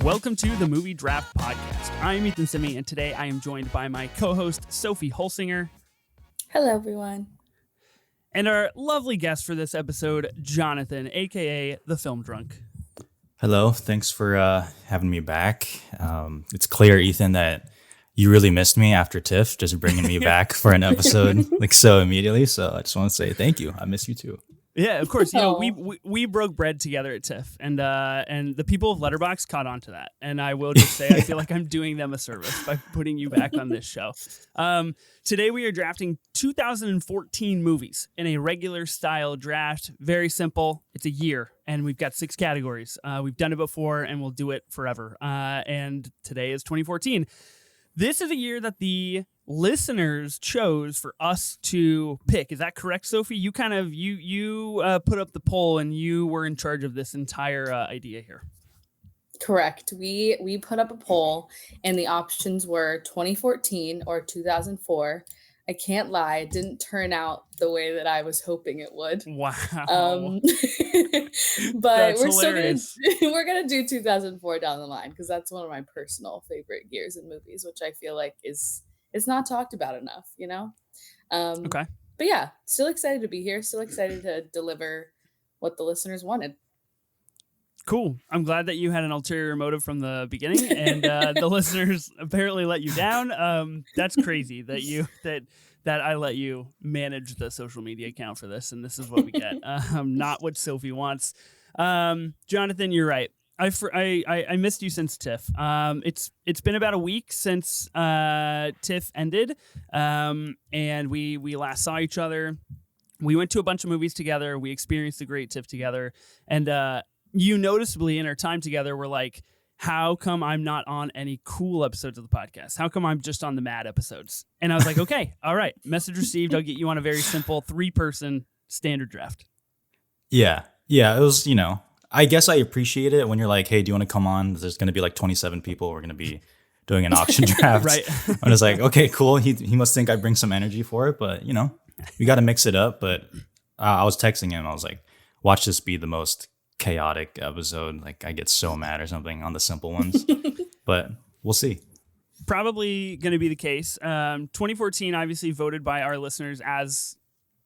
Welcome to the Movie Draft Podcast. I'm Ethan Simi, and today I am joined by my co-host, Sophie Holsinger. Hello, everyone. And our lovely guest for this episode, Jonathan, a.k.a. The Film Drunk. Hello, thanks for having me back. It's clear, Ethan, that you really missed me after TIFF, just bringing me back for an episode like so immediately. So I just want to say thank you. I miss you too. Yeah, of course. You know, we broke bread together at TIFF, and the people of Letterboxd caught on to that. And I will just say, I feel like I'm doing them a service by putting you back on this show. Today we are drafting 2014 movies in a regular style draft. Very simple. It's a year, and we've got 6 categories. We've done it before, and we'll do it forever. And today is 2014. This is a year that the listeners chose for us to pick. Is that correct, Sophie? You kind of you put up the poll, and you were in charge of this entire idea here. Correct. We put up a poll, and the options were 2014 or 2004. I can't lie, it didn't turn out the way that I was hoping it would. Wow. But That's we're gonna do 2004 down the line because that's one of my personal favorite years in movies, which I feel like is not talked about enough, you know? Okay. But yeah, still excited to be here. Still excited to deliver what the listeners wanted. Cool. I'm glad that you had an ulterior motive from the beginning, and the listeners apparently let you down. That's crazy that I let you manage the social media account for this, and this is what we get. Not what Sophie wants. Jonathan, you're right. I missed you since TIFF. It's been about a week since TIFF ended, and we last saw each other. We went to a bunch of movies together. We experienced the great TIFF together, and you noticeably in our time together were like, how come I'm not on any cool episodes of the podcast? How come I'm just on the mad episodes? And I was like, okay, all right, message received. I'll get you on a very simple 3-person standard draft. Yeah, it was, I guess I appreciate it when you're like, hey, do you want to come on? There's going to be like 27 people. We're going to be doing an auction draft. Right. I was like, okay, cool. He must think I bring some energy for it, but we got to mix it up. But I was texting him. I was like, watch this be the most chaotic episode. Like I get so mad or something on the simple ones, but we'll see. Probably going to be the case. 2014 obviously voted by our listeners as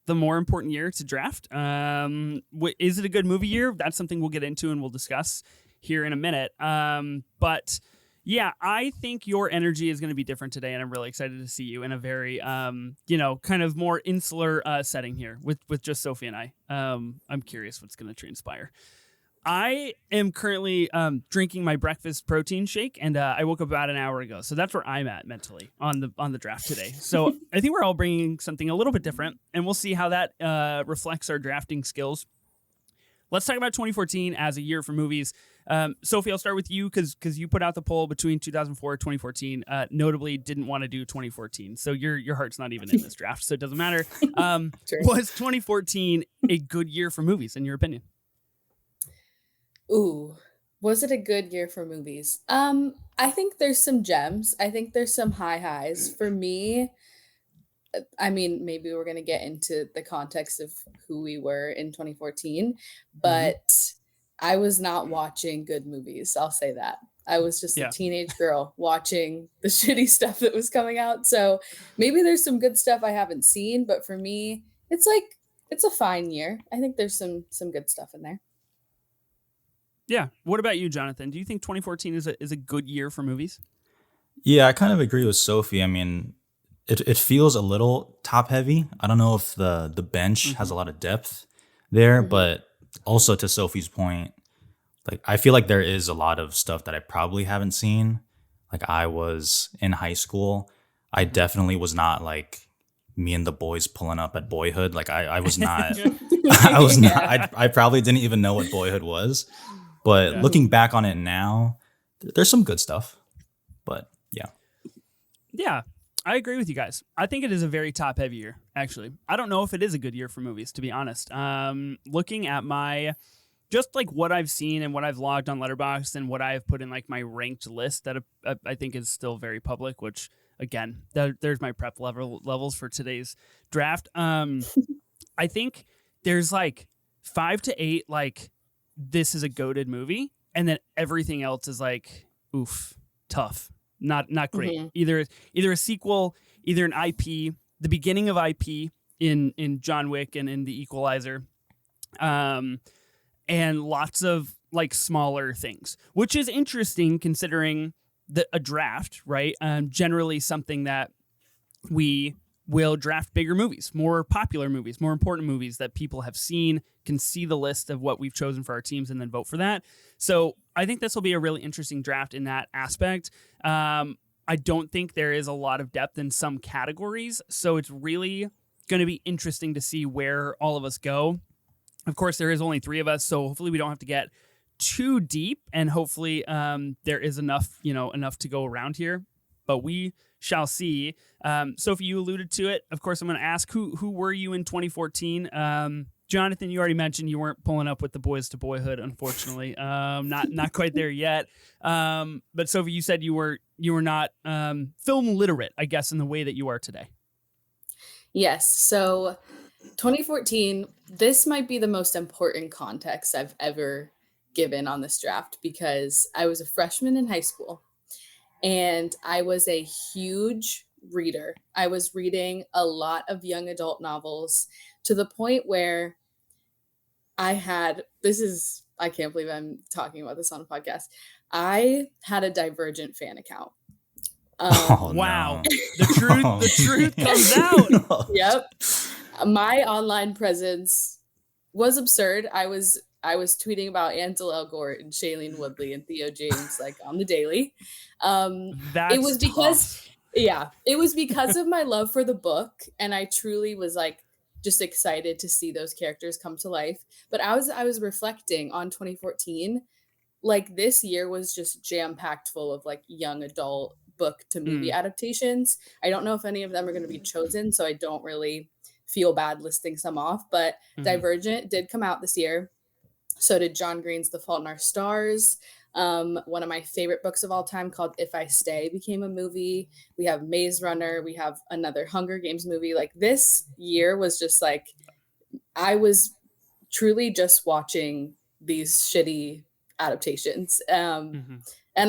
the more important year to draft. Is it a good movie year? That's something we'll get into and we'll discuss here in a minute. But yeah, I think your energy is going to be different today, and I'm really excited to see you in a very kind of more insular setting here with just Sophie and I. I'm curious what's going to transpire. I am currently drinking my breakfast protein shake, and I woke up about an hour ago. So that's where I'm at mentally on the draft today. So I think we're all bringing something a little bit different, and we'll see how that reflects our drafting skills. Let's talk about 2014 as a year for movies. Sophie, I'll start with you because you put out the poll between 2004 and 2014. Notably, didn't want to do 2014. So your heart's not even in this draft, so it doesn't matter. Sure. Was 2014 a good year for movies, in your opinion? Ooh, was it a good year for movies? I think there's some gems. I think there's some highs. For me, I mean, maybe we're going to get into the context of who we were in 2014, but I was not watching good movies. I'll say that. I was just a teenage girl watching the shitty stuff that was coming out. So maybe there's some good stuff I haven't seen, but for me, it's a fine year. I think there's some good stuff in there. Yeah. What about you, Jonathan? Do you think 2014 is a good year for movies? Yeah, I kind of agree with Sophie. I mean, it feels a little top heavy. I don't know if the bench has a lot of depth there, but also to Sophie's point, like I feel like there is a lot of stuff that I probably haven't seen. Like I was in high school. I definitely was not like me and the boys pulling up at Boyhood. Like I was not, I was not, I probably didn't even know what Boyhood was. But looking back on it now, there's some good stuff. But yeah. Yeah, I agree with you guys. I think it is a very top heavy year, actually. I don't know if it is a good year for movies, to be honest. Looking at just like what I've seen and what I've logged on Letterboxd and what I've put in like my ranked list that I think is still very public, which again, there's my prep levels for today's draft. I think there's like 5 to 8 like this is a goated movie, and then everything else is like, oof, tough, not great. Mhm. Either a sequel, either an IP, the beginning of IP in John Wick and in The Equalizer, and lots of like smaller things, which is interesting considering a draft, right? Generally something that we will draft bigger movies, more popular movies, more important movies that people have seen, can see the list of what we've chosen for our teams and then vote for that. So I think this will be a really interesting draft in that aspect. I don't think there is a lot of depth in some categories, so it's really going to be interesting to see where all of us go. Of course, there is only 3 of us, so hopefully we don't have to get too deep, and hopefully there is enough to go around here, but we shall see. Sophie, you alluded to it. Of course, I'm going to ask who were you in 2014? Jonathan, you already mentioned you weren't pulling up with the Boys to Boyhood, unfortunately. Not quite there yet. But Sophie, you said you were not film literate, I guess, in the way that you are today. Yes. So 2014, this might be the most important context I've ever given on this draft, because I was a freshman in high school and I was a huge reader. I was reading a lot of young adult novels to the point where I can't believe I'm talking about this on a podcast. I had a Divergent fan account. Wow. The truth comes out. Yep. My online presence was absurd. I was tweeting about Ansel Elgort and Shailene Woodley and Theo James like on the daily. It was because of my love for the book, and I truly was like just excited to see those characters come to life. But I was reflecting on 2014, like this year was just jam-packed full of like young adult book to movie adaptations. I don't know if any of them are going to be chosen, so I don't really feel bad listing some off, but Divergent did come out this year. So did John Green's The Fault in Our Stars. One of my favorite books of all time called If I Stay became a movie. We have Maze Runner. We have another Hunger Games movie. Like this year was just like, I was truly just watching these shitty adaptations. And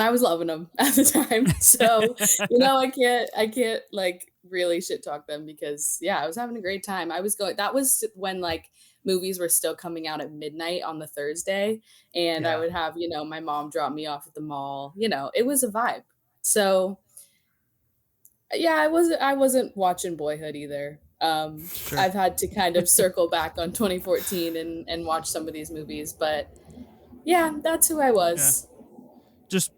I was loving them at the time. So, I can't like really shit talk them because I was having a great time. That was when like movies were still coming out at midnight on the Thursday, and I would have, my mom drop me off at the mall. It was a vibe. So I wasn't watching Boyhood either. Sure. I've had to kind of circle back on 2014 and watch some of these movies, but that's who I was. Yeah.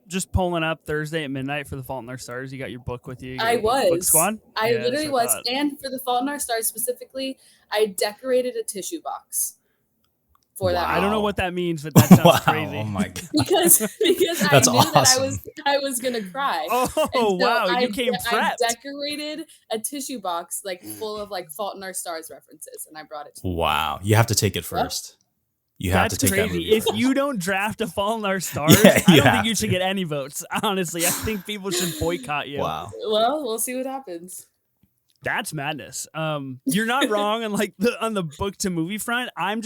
Just pulling up Thursday at midnight for The Fault in Our Stars. You got your book with you. I was. Book squad? I literally was. And for The Fault in Our Stars specifically, I decorated a tissue box for that. I don't know what that means, but that sounds crazy. Oh my god! because I knew that I was gonna cry. Oh wow! You came prepped. I decorated a tissue box like full of like Fault in Our Stars references, and I brought it to you. Wow! You have to take it first. You have to take crazy. That movie if first. You don't draft A Fault in Our Stars, I don't think you should get any votes. Honestly, I think people should boycott you. Wow. Well, we'll see what happens. That's madness. You're not wrong on like on the book to movie front. I'm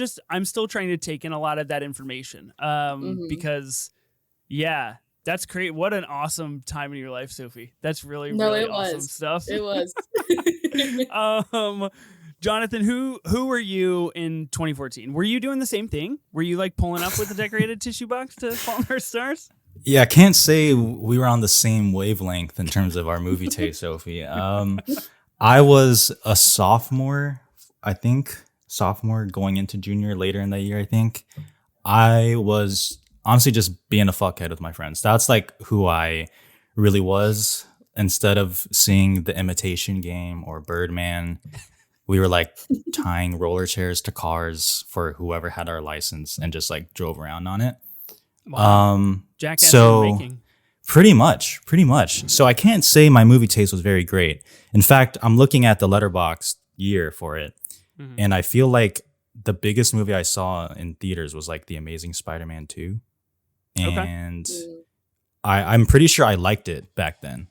still trying to take in a lot of that information. Because that's great. What an awesome time in your life, Sophie. That's really awesome stuff. It was. Jonathan, who were you in 2014? Were you doing the same thing? Were you like pulling up with a decorated tissue box to Fault in Our Stars? Yeah, I can't say we were on the same wavelength in terms of our movie taste, Sophie. I was a sophomore going into junior later in the year, I think. I was honestly just being a fuckhead with my friends. That's like who I really was. Instead of seeing The Imitation Game or Birdman, we were like tying roller chairs to cars for whoever had our license and just like drove around on it. Wow. Jackass making. Pretty much. So I can't say my movie taste was very great. In fact, I'm looking at the Letterboxd year for it, and I feel like the biggest movie I saw in theaters was like The Amazing Spider-Man 2. And I'm pretty sure I liked it back then.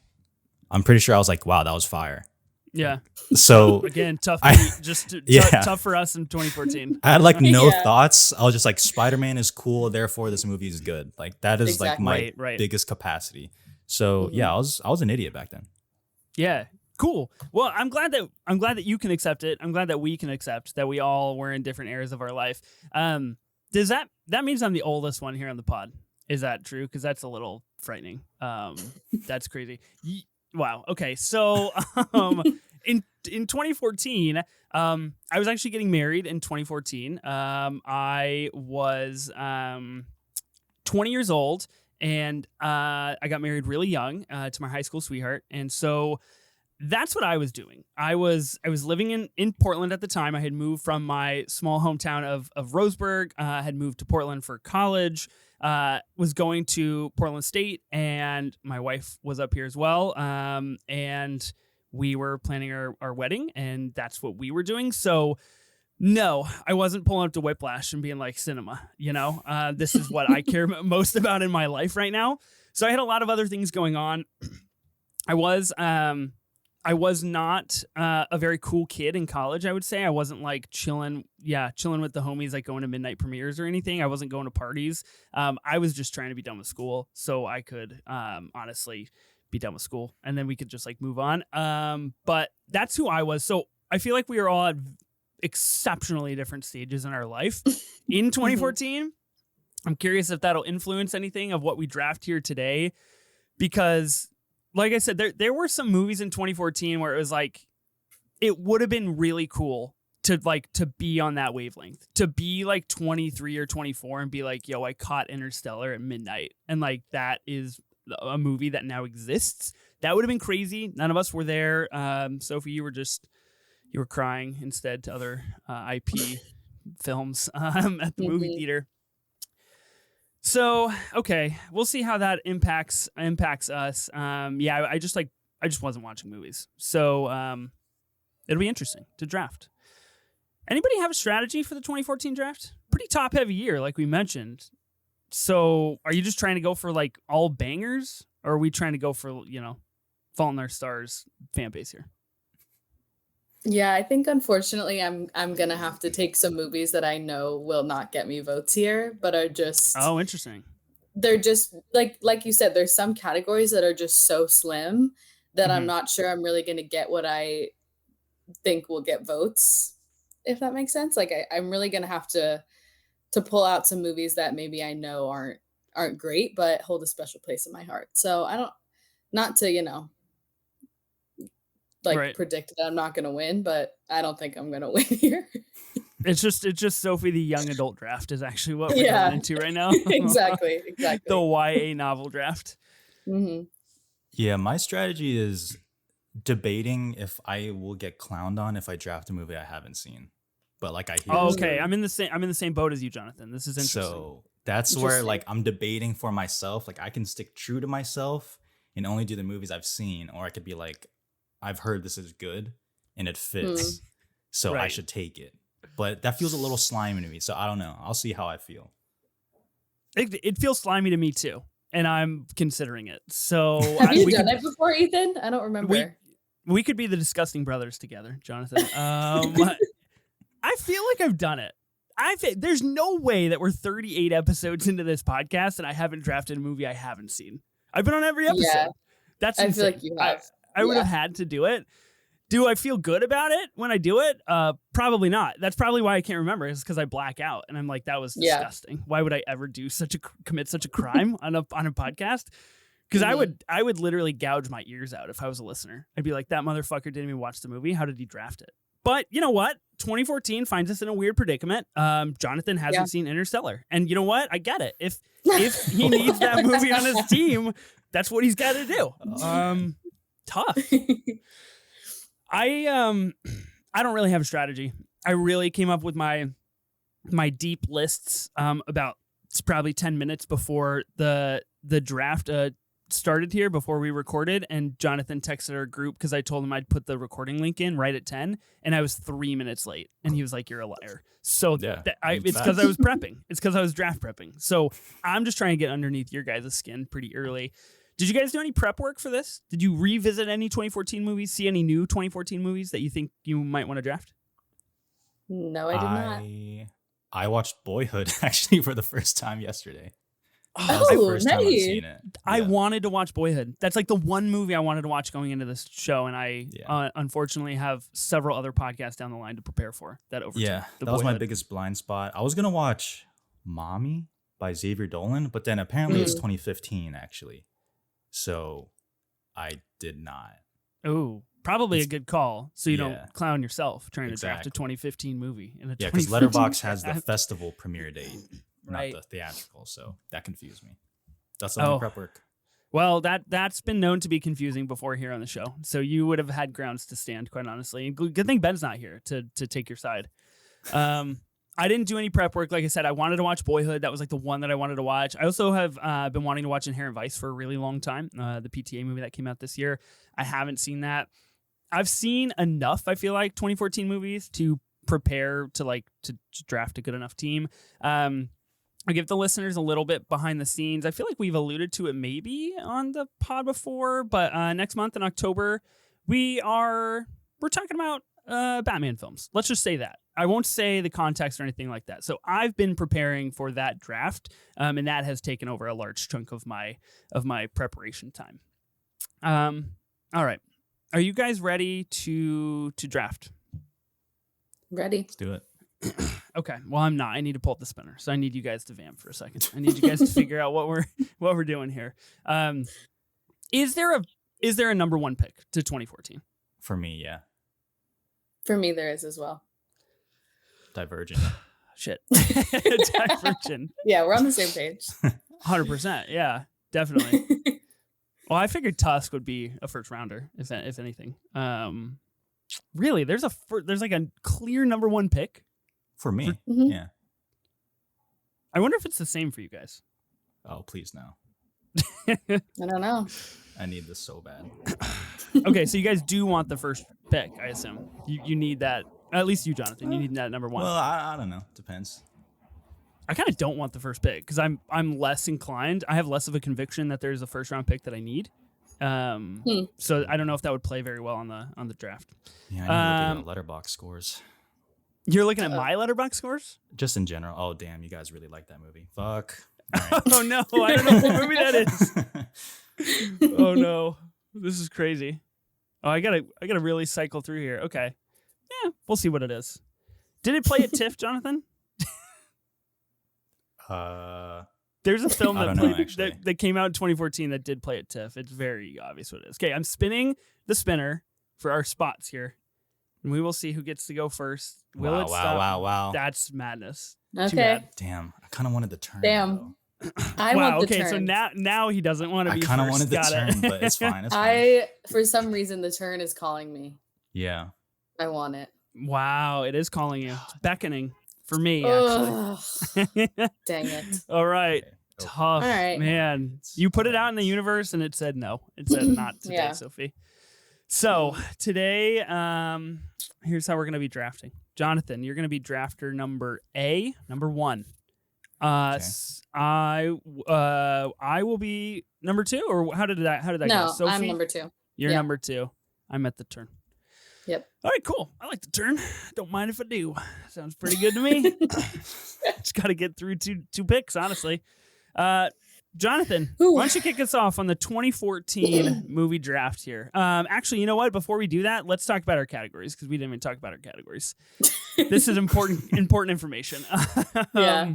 I'm pretty sure I was like, wow, that was fire. Yeah. So Again, tough. Yeah. Tough for us in 2014. I had like no Yeah. thoughts. I was just like, Spider-Man is cool, therefore this movie is good. Like that is like Exactly. my Right. biggest capacity. So Mhm. yeah, I was an idiot back then. Yeah. Cool. Well, I'm glad that you can accept it. I'm glad that we can accept that we all were in different eras of our life. Does that means I'm the oldest one here on the pod? Is that true? Because that's a little frightening. That's crazy. Wow. Okay. So, in 2014, I was actually getting married in 2014. I was 20 years old, and I got married really young to my high school sweetheart, and so that's what I was doing. I was living in Portland at the time. I had moved from my small hometown of Roseburg. Had moved to Portland for college. Was going to Portland State, and my wife was up here as well. And we were planning our wedding, and that's what we were doing. So no, I wasn't pulling up to Whiplash and being like, cinema, this is what I care most about in my life right now. So I had a lot of other things going on. I was not a very cool kid in college, I would say. I wasn't like chilling with the homies, like going to midnight premieres or anything. I wasn't going to parties. I was just trying to be done with school so I could honestly be done with school, and then we could just like move on. But that's who I was. So I feel like we are all at exceptionally different stages in our life in 2014. I'm curious if that'll influence anything of what we draft here today, because like I said, there were some movies in 2014 where it was like, it would have been really cool to be on that wavelength, to be like 23 or 24 and be like, yo, I caught Interstellar at midnight. And like, that is a movie that now exists. That would have been crazy. None of us were there. Sophie, you were crying instead to other IP films at the movie theater. So, okay, we'll see how that impacts us. I just wasn't watching movies. So, it'll be interesting to draft. Anybody have a strategy for the 2014 draft? Pretty top heavy year, like we mentioned. So, are you just trying to go for like all bangers, or are we trying to go for, Fault in Our Stars fan base here? Yeah, I think unfortunately I'm gonna have to take some movies that I know will not get me votes here, but are just Interesting. They're just like you said, there's some categories that are just so slim that I'm not sure I'm really gonna get what I think will get votes, if that makes sense. Like I'm really gonna have to pull out some movies that maybe I know aren't great, but hold a special place in my heart. So not to, predict that I'm not going to win, but I don't think I'm going to win here. It's just Sophie, the young adult draft is actually what we're going into right now. Exactly. The YA novel draft. Mm-hmm. Yeah, my strategy is debating if I will get clowned on if I draft a movie I haven't seen. But like I hear. Oh, okay. I'm in the same boat as you, Jonathan. This is interesting. So that's where like I'm debating for myself. Like I can stick true to myself and only do the movies I've seen, or I could be like, I've heard this is good and it fits, so I should take it. But that feels a little slimy to me, so I don't know. I'll see how I feel. It feels slimy to me too, and I'm considering it. So have you done it before, Ethan? I don't remember. We could be the disgusting brothers together, Jonathan. I feel like I've done it. There's no way that we're 38 episodes into this podcast and I haven't drafted a movie I haven't seen. I've been on every episode. Yeah, that's insane. I feel like you have. I would have had to do it. Do I feel good about it when I do it? Probably not. That's probably why I can't remember. It's because I black out and I'm like, that was disgusting. Why would I ever commit such a crime on a podcast? Because I would literally gouge my ears out if I was a listener. I'd be like, that motherfucker didn't even watch the movie. How did he draft it? But you know what? 2014 finds us in a weird predicament. Jonathan hasn't seen Interstellar. And you know what? I get it. If he needs that movie on his team, that's what he's got to do. Tough. I don't really have a strategy. I really came up with my deep lists about probably 10 minutes before the draft started here, before we recorded, and Jonathan texted our group because I told him I'd put the recording link in right at 10, and I was 3 minutes late, and he was like, you're a liar. So it's because I was prepping. It's because I was draft prepping. So I'm just trying to get underneath your guys' skin pretty early. Did you guys do any prep work for this? Did you revisit any 2014 movies? See any new 2014 movies that you think you might want to draft? No, I did not. I watched Boyhood actually for the first time yesterday. That Oh, was the first time I've nice. seen it. I Yeah. wanted to watch Boyhood. That's like the one movie I wanted to watch going into this show, and I Yeah. unfortunately have several other podcasts down the line to prepare for that overtook Yeah, the that was my Boyhood. biggest blind spot. I was gonna watch Mommy by Xavier Dolan, but then apparently it's 2015 actually, so I did not. Oh, probably a It's- good call. So you yeah. don't clown yourself trying to draft a Exactly. 2015 movie in a Yeah, because 2015 Letterboxd has the draft. festival premiere date, Right. not the theatrical, so that confused me. That's the only Oh. prep work. Well, that's been known to be confusing before here on the show. So you would have had grounds to stand, quite honestly. Good thing Ben's not here to take your side. I didn't do any prep work. Like I said, I wanted to watch Boyhood. That was like the one that I wanted to watch. I also have been wanting to watch Inherent Vice for a really long time. The PTA movie that came out this year. I haven't seen that. I've seen enough, I feel like, 2014 movies to prepare to draft a good enough team. I'll give the listeners a little bit behind the scenes. I feel like we've alluded to it maybe on the pod before, but next month in October, we're talking about Batman films. Let's just say that. I won't say the context or anything like that. So I've been preparing for that draft, and that has taken over a large chunk of my preparation time. All right. Are you guys ready to draft? Ready. Let's do it. Okay. Well, I'm not. I need to pull up the spinner, so I need you guys to vamp for a second. I need you guys to figure out what we're doing here. Is there a number one pick to 2014? For me, yeah. For me, there is as well. Divergent. Shit. Divergent. Yeah, we're on the same page. 100%. Yeah, definitely. Well, I figured Tusk would be a first rounder, if anything. Really, there's like a clear number one pick. For me, Mhm. yeah. I wonder if it's the same for you guys. Oh, please no. I don't know. I need this so bad. Okay, so you guys do want the first pick, I assume. You need that. At least you, Jonathan. You need that number one. Well, I don't know. Depends. I kind of don't want the first pick because I'm less inclined. I have less of a conviction that there's a first round pick that I need. So I don't know if that would play very well on the draft. Yeah, I need to look at letterbox scores. You're looking at my letterbox scores? Just in general. Oh, damn, you guys really like that movie. Fuck. All right. Oh no, I don't know what movie that is. Oh no, this is crazy. Oh, I gotta really cycle through here. Okay, yeah, we'll see what it is. Did it play at TIFF, Jonathan? There's a film I that don't know, played actually. that came out in 2014 that did play at TIFF. It's very obvious what it is. Okay, I'm spinning the spinner for our spots here, and we will see who gets to go first. Will it stop? Wow. That's madness. Too Okay. bad. Damn, I kind of wanted the turn. Damn. though. I Wow. want the Okay, turn. so now he doesn't want to I be kind of first. wanted the Got turn, it. but it's fine. It's fine. for some reason, the turn is calling me. Yeah. I want it. Wow, it is calling you. It's beckoning for me, actually. Ugh, dang it. All right. Okay. Tough. All right. Man. You put it out in the universe and it said no. It said not today, Yeah. Sophie. So today, here's how we're going to be drafting. Jonathan, you're going to be drafter number one. Okay. I will be number two, or how did that go? No, Sophie, I'm number 2. You're yeah. number 2. I'm at the turn. Yep. All right, cool. I like the turn. Don't mind if I do. Sounds pretty good to me. Just got to get through two picks, honestly. Jonathan, Ooh. why don't you kick us off on the 2014 movie draft here? Actually, you know what? Before we do that, let's talk about our categories because we didn't even talk about our categories. This is important information. Yeah.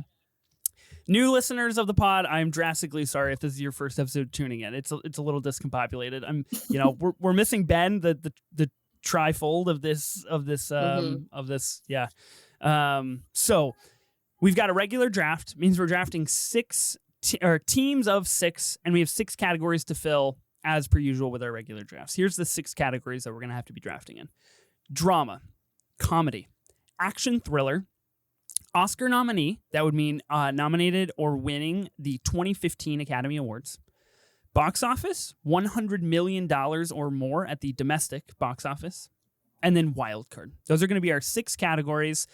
New listeners of the pod, I'm drastically sorry if this is your first episode tuning in. It's a little discombobulated. We're missing Ben, the trifold of this. Yeah. So we've got a regular draft, means we're drafting teams of 6, and we have 6 categories to fill as per usual with our regular drafts. Here's the 6 categories that we're going to have to be drafting in: drama, comedy, action thriller, Oscar nominee, that would mean nominated or winning the 2015 Academy Awards, box office, $100 million or more at the domestic box office, and then wild card. Those are going to be our 6 categories.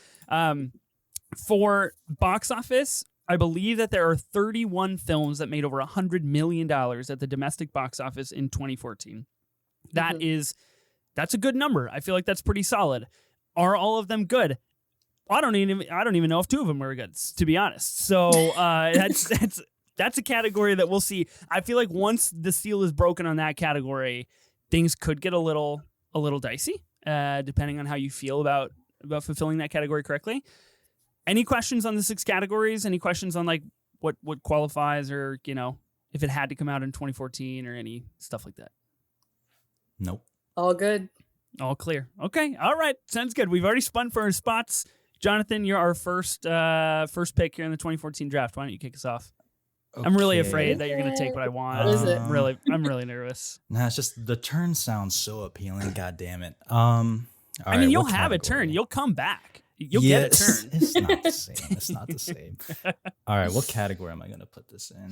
For box office, I believe that there are 31 films that made over $100 million at the domestic box office in 2014. That's a good number. I feel like that's pretty solid. Are all of them good? I don't even know if 2 of them were good, to be honest. So that's a category that we'll see. I feel like once the seal is broken on that category, things could get a little dicey, depending on how you feel about fulfilling that category correctly. Any questions on the 6 categories? Any questions on like what qualifies, or if it had to come out in 2014 or any stuff like that? Nope. All good. All clear. Okay. All right. Sounds good. We've already spun for our spots. Jonathan, you're our first pick here in the 2014 draft. Why don't you kick us off? Okay. I'm really afraid that you're going to take what I want. What is it? I'm really nervous. Nah, it's just the turn sounds so appealing. God damn it. All I mean, you'll have a turn. You'll come back. You'll get a turn. It's not the same. It's not the same. All right. What category am I going to put this in?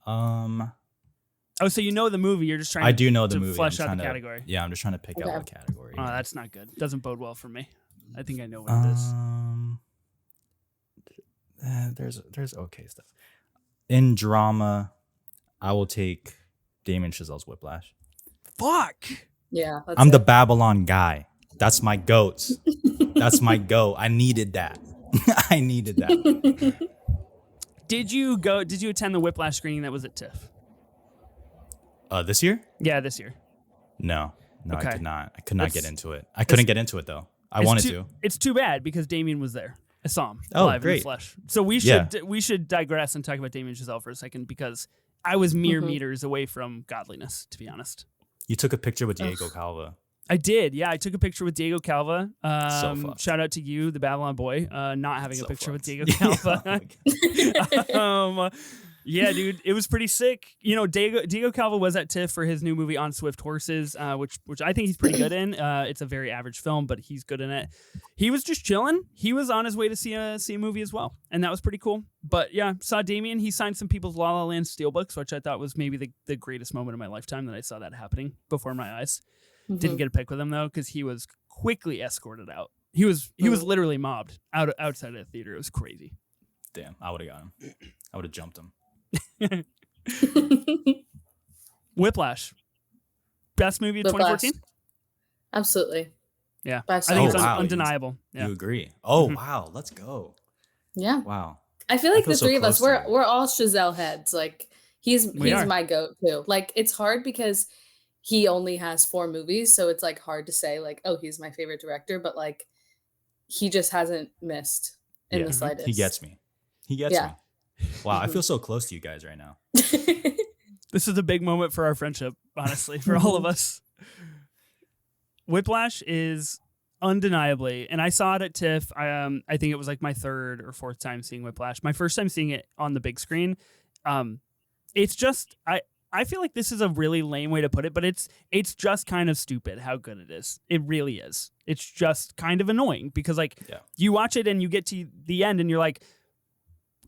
Oh, so you know the movie. You're just trying I do know the movie. Flesh out the category. Yeah, I'm just trying to pick out what category. Oh, that's not good. Doesn't bode well for me. I think I know what it is. There's okay stuff. In drama, I will take Damien Chazelle's Whiplash. Fuck. Yeah. I'm the Babylon guy. That's my goat. That's my goat. I needed that. I needed that. Did you attend the Whiplash screening that was at TIFF? This year? Yeah, this year. No, okay. I could not get into it. I couldn't get into it though. I wanted to. It's too bad because Damien was there. I saw him great. live in the flesh. So we should digress and talk about Damien Chazelle for a second, because I was mere meters away from godliness, to be honest. You took a picture with Diego Calva. I did, yeah. I took a picture with Diego Calva. So fucked. Shout out to you, the Babylon boy, not having a picture with Diego Calva. Yeah, dude, it was pretty sick. Diego Calva was at TIFF for his new movie On Swift Horses, which I think he's pretty good in. It's a very average film, but he's good in it. He was just chilling. He was on his way to see a movie as well, and that was pretty cool. But yeah, saw Damien. He signed some people's La La Land steelbooks, which I thought was maybe the greatest moment of my lifetime that I saw that happening before my eyes. Didn't get a pic with him though, because he was quickly escorted out. He was literally mobbed outside of the theater. It was crazy. Damn, I would have got him. I would have jumped him. Whiplash, best movie of 2014. Absolutely. Yeah, Best I think it's wow. undeniable. Yeah. You agree? Oh wow, let's go. Yeah. Wow. I feel like the so three of close us, to we're all Chazelle heads. Like he's my goat too. Like it's hard because he only has 4 movies, so it's like hard to say like, oh, he's my favorite director, but like he just hasn't missed in the slightest. He gets me. Me. Wow, I feel so close to you guys right now. This is a big moment for our friendship, honestly, for all of us. Whiplash is undeniably, and I saw it at TIFF. I think it was like my 3rd or 4th time seeing Whiplash. My first time seeing it on the big screen. It's just I feel like this is a really lame way to put it, but it's just kind of stupid how good it is. It really is. It's just kind of annoying because you watch it and you get to the end and you're like,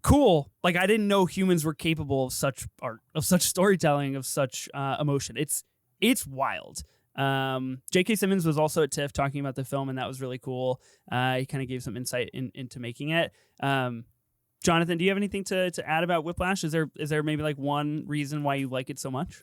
cool. Like I didn't know humans were capable of such art, of such storytelling, of such emotion. It's wild. J.K. Simmons was also at TIFF talking about the film, and that was really cool. He kind of gave some insight into making it. Jonathan, do you have anything to add about Whiplash? Is there maybe like one reason why you like it so much?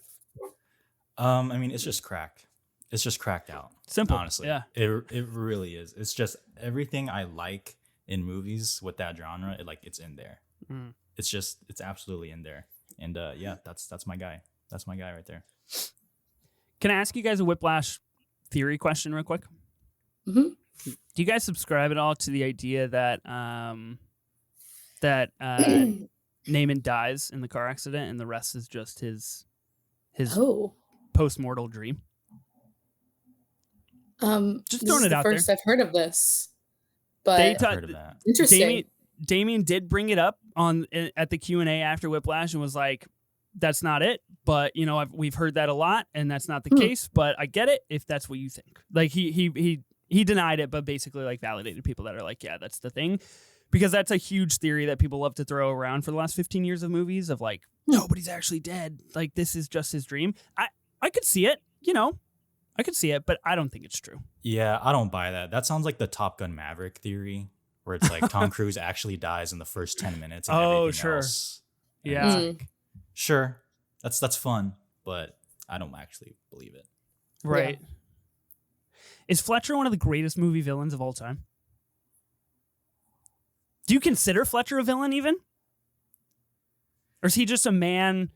I mean, it's just cracked. It's just cracked out. Simple. Honestly. Yeah. It really is. It's just everything I like in movies with that genre, it's in there. Mm. It's absolutely in there. And that's my guy. That's my guy right there. Can I ask you guys a Whiplash theory question real quick? Mm-hmm. Do you guys subscribe at all to the idea that Naaman dies in the car accident and the rest is just his post-mortal dream? Just throwing it out there. First I've heard of this, but I've heard of that. Interesting. Damien did bring it up at the Q&A after Whiplash and was like, "That's not it." But we've heard that a lot, and that's not the case. But I get it if that's what you think. Like he denied it, but basically like validated people that are like, yeah, that's the thing. Because that's a huge theory that people love to throw around for the last 15 years of movies of like, nobody's actually dead. Like, this is just his dream. I could see it, I could see it, but I don't think it's true. Yeah, I don't buy that. That sounds like the Top Gun Maverick theory where it's like Tom Cruise actually dies in the first 10 minutes. And Oh, everything sure. else. And Yeah. it's like, sure, that's fun, but I don't actually believe it. Right. Yeah. Is Fletcher one of the greatest movie villains of all time? Do you consider Fletcher a villain even? Or is he just a man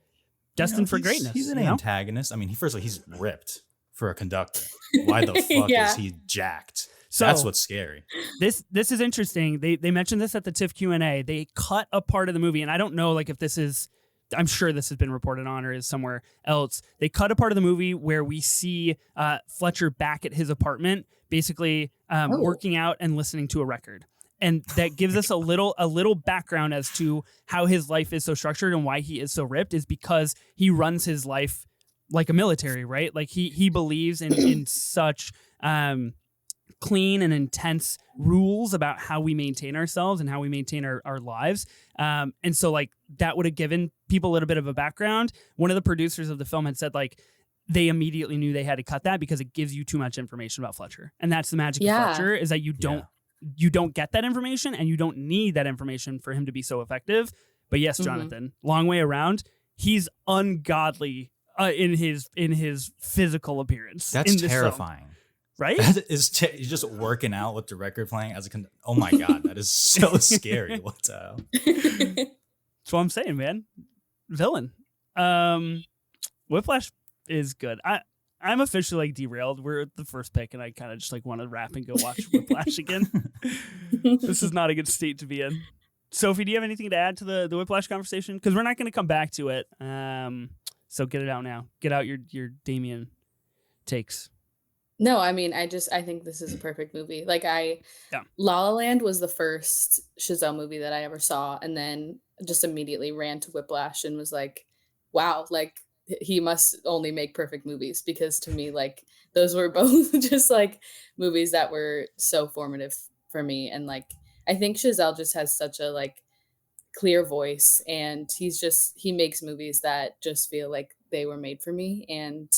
destined for greatness? He's an antagonist. I mean, first of all, he's ripped for a conductor. Why the fuck is he jacked? So, that's what's scary. This is interesting. They mentioned this at the TIFF Q&A. They cut a part of the movie, and I don't know like if this is, I'm sure this has been reported on or is somewhere else. They cut a part of the movie where we see Fletcher back at his apartment, basically working out and listening to a record. And that gives us a little background as to how his life is so structured and why he is so ripped is because he runs his life like a military, right? Like he believes in such clean and intense rules about how we maintain ourselves and how we maintain our lives. And so like that would have given people a little bit of a background. One of the producers of the film had said like they immediately knew they had to cut that because it gives you too much information about Fletcher. And that's the magic of Fletcher is that you don't get that information and you don't need that information for him to be so effective. But yes, Jonathan, long way around. He's ungodly in his physical appearance. That's terrifying. Film. Right? That is he's just working out with the record playing as a oh my god, that is so scary. What the hell? That's what I'm saying, man. Villain. Whiplash is good. I'm officially like derailed. We're at the first pick, and I kind of just like want to wrap and go watch Whiplash again. This is not a good state to be in. Sophie, do you have anything to add to the Whiplash conversation? Because we're not going to come back to it. So get it out now. Get out your Damien takes. No, I mean, I think this is a perfect movie. Like La La Land was the first Chazelle movie that I ever saw, and then just immediately ran to Whiplash and was like, wow, like he must only make perfect movies, because to me, like those were both just like movies that were so formative for me. And like, I think Chazelle just has such a like clear voice, and he makes movies that just feel like they were made for me. And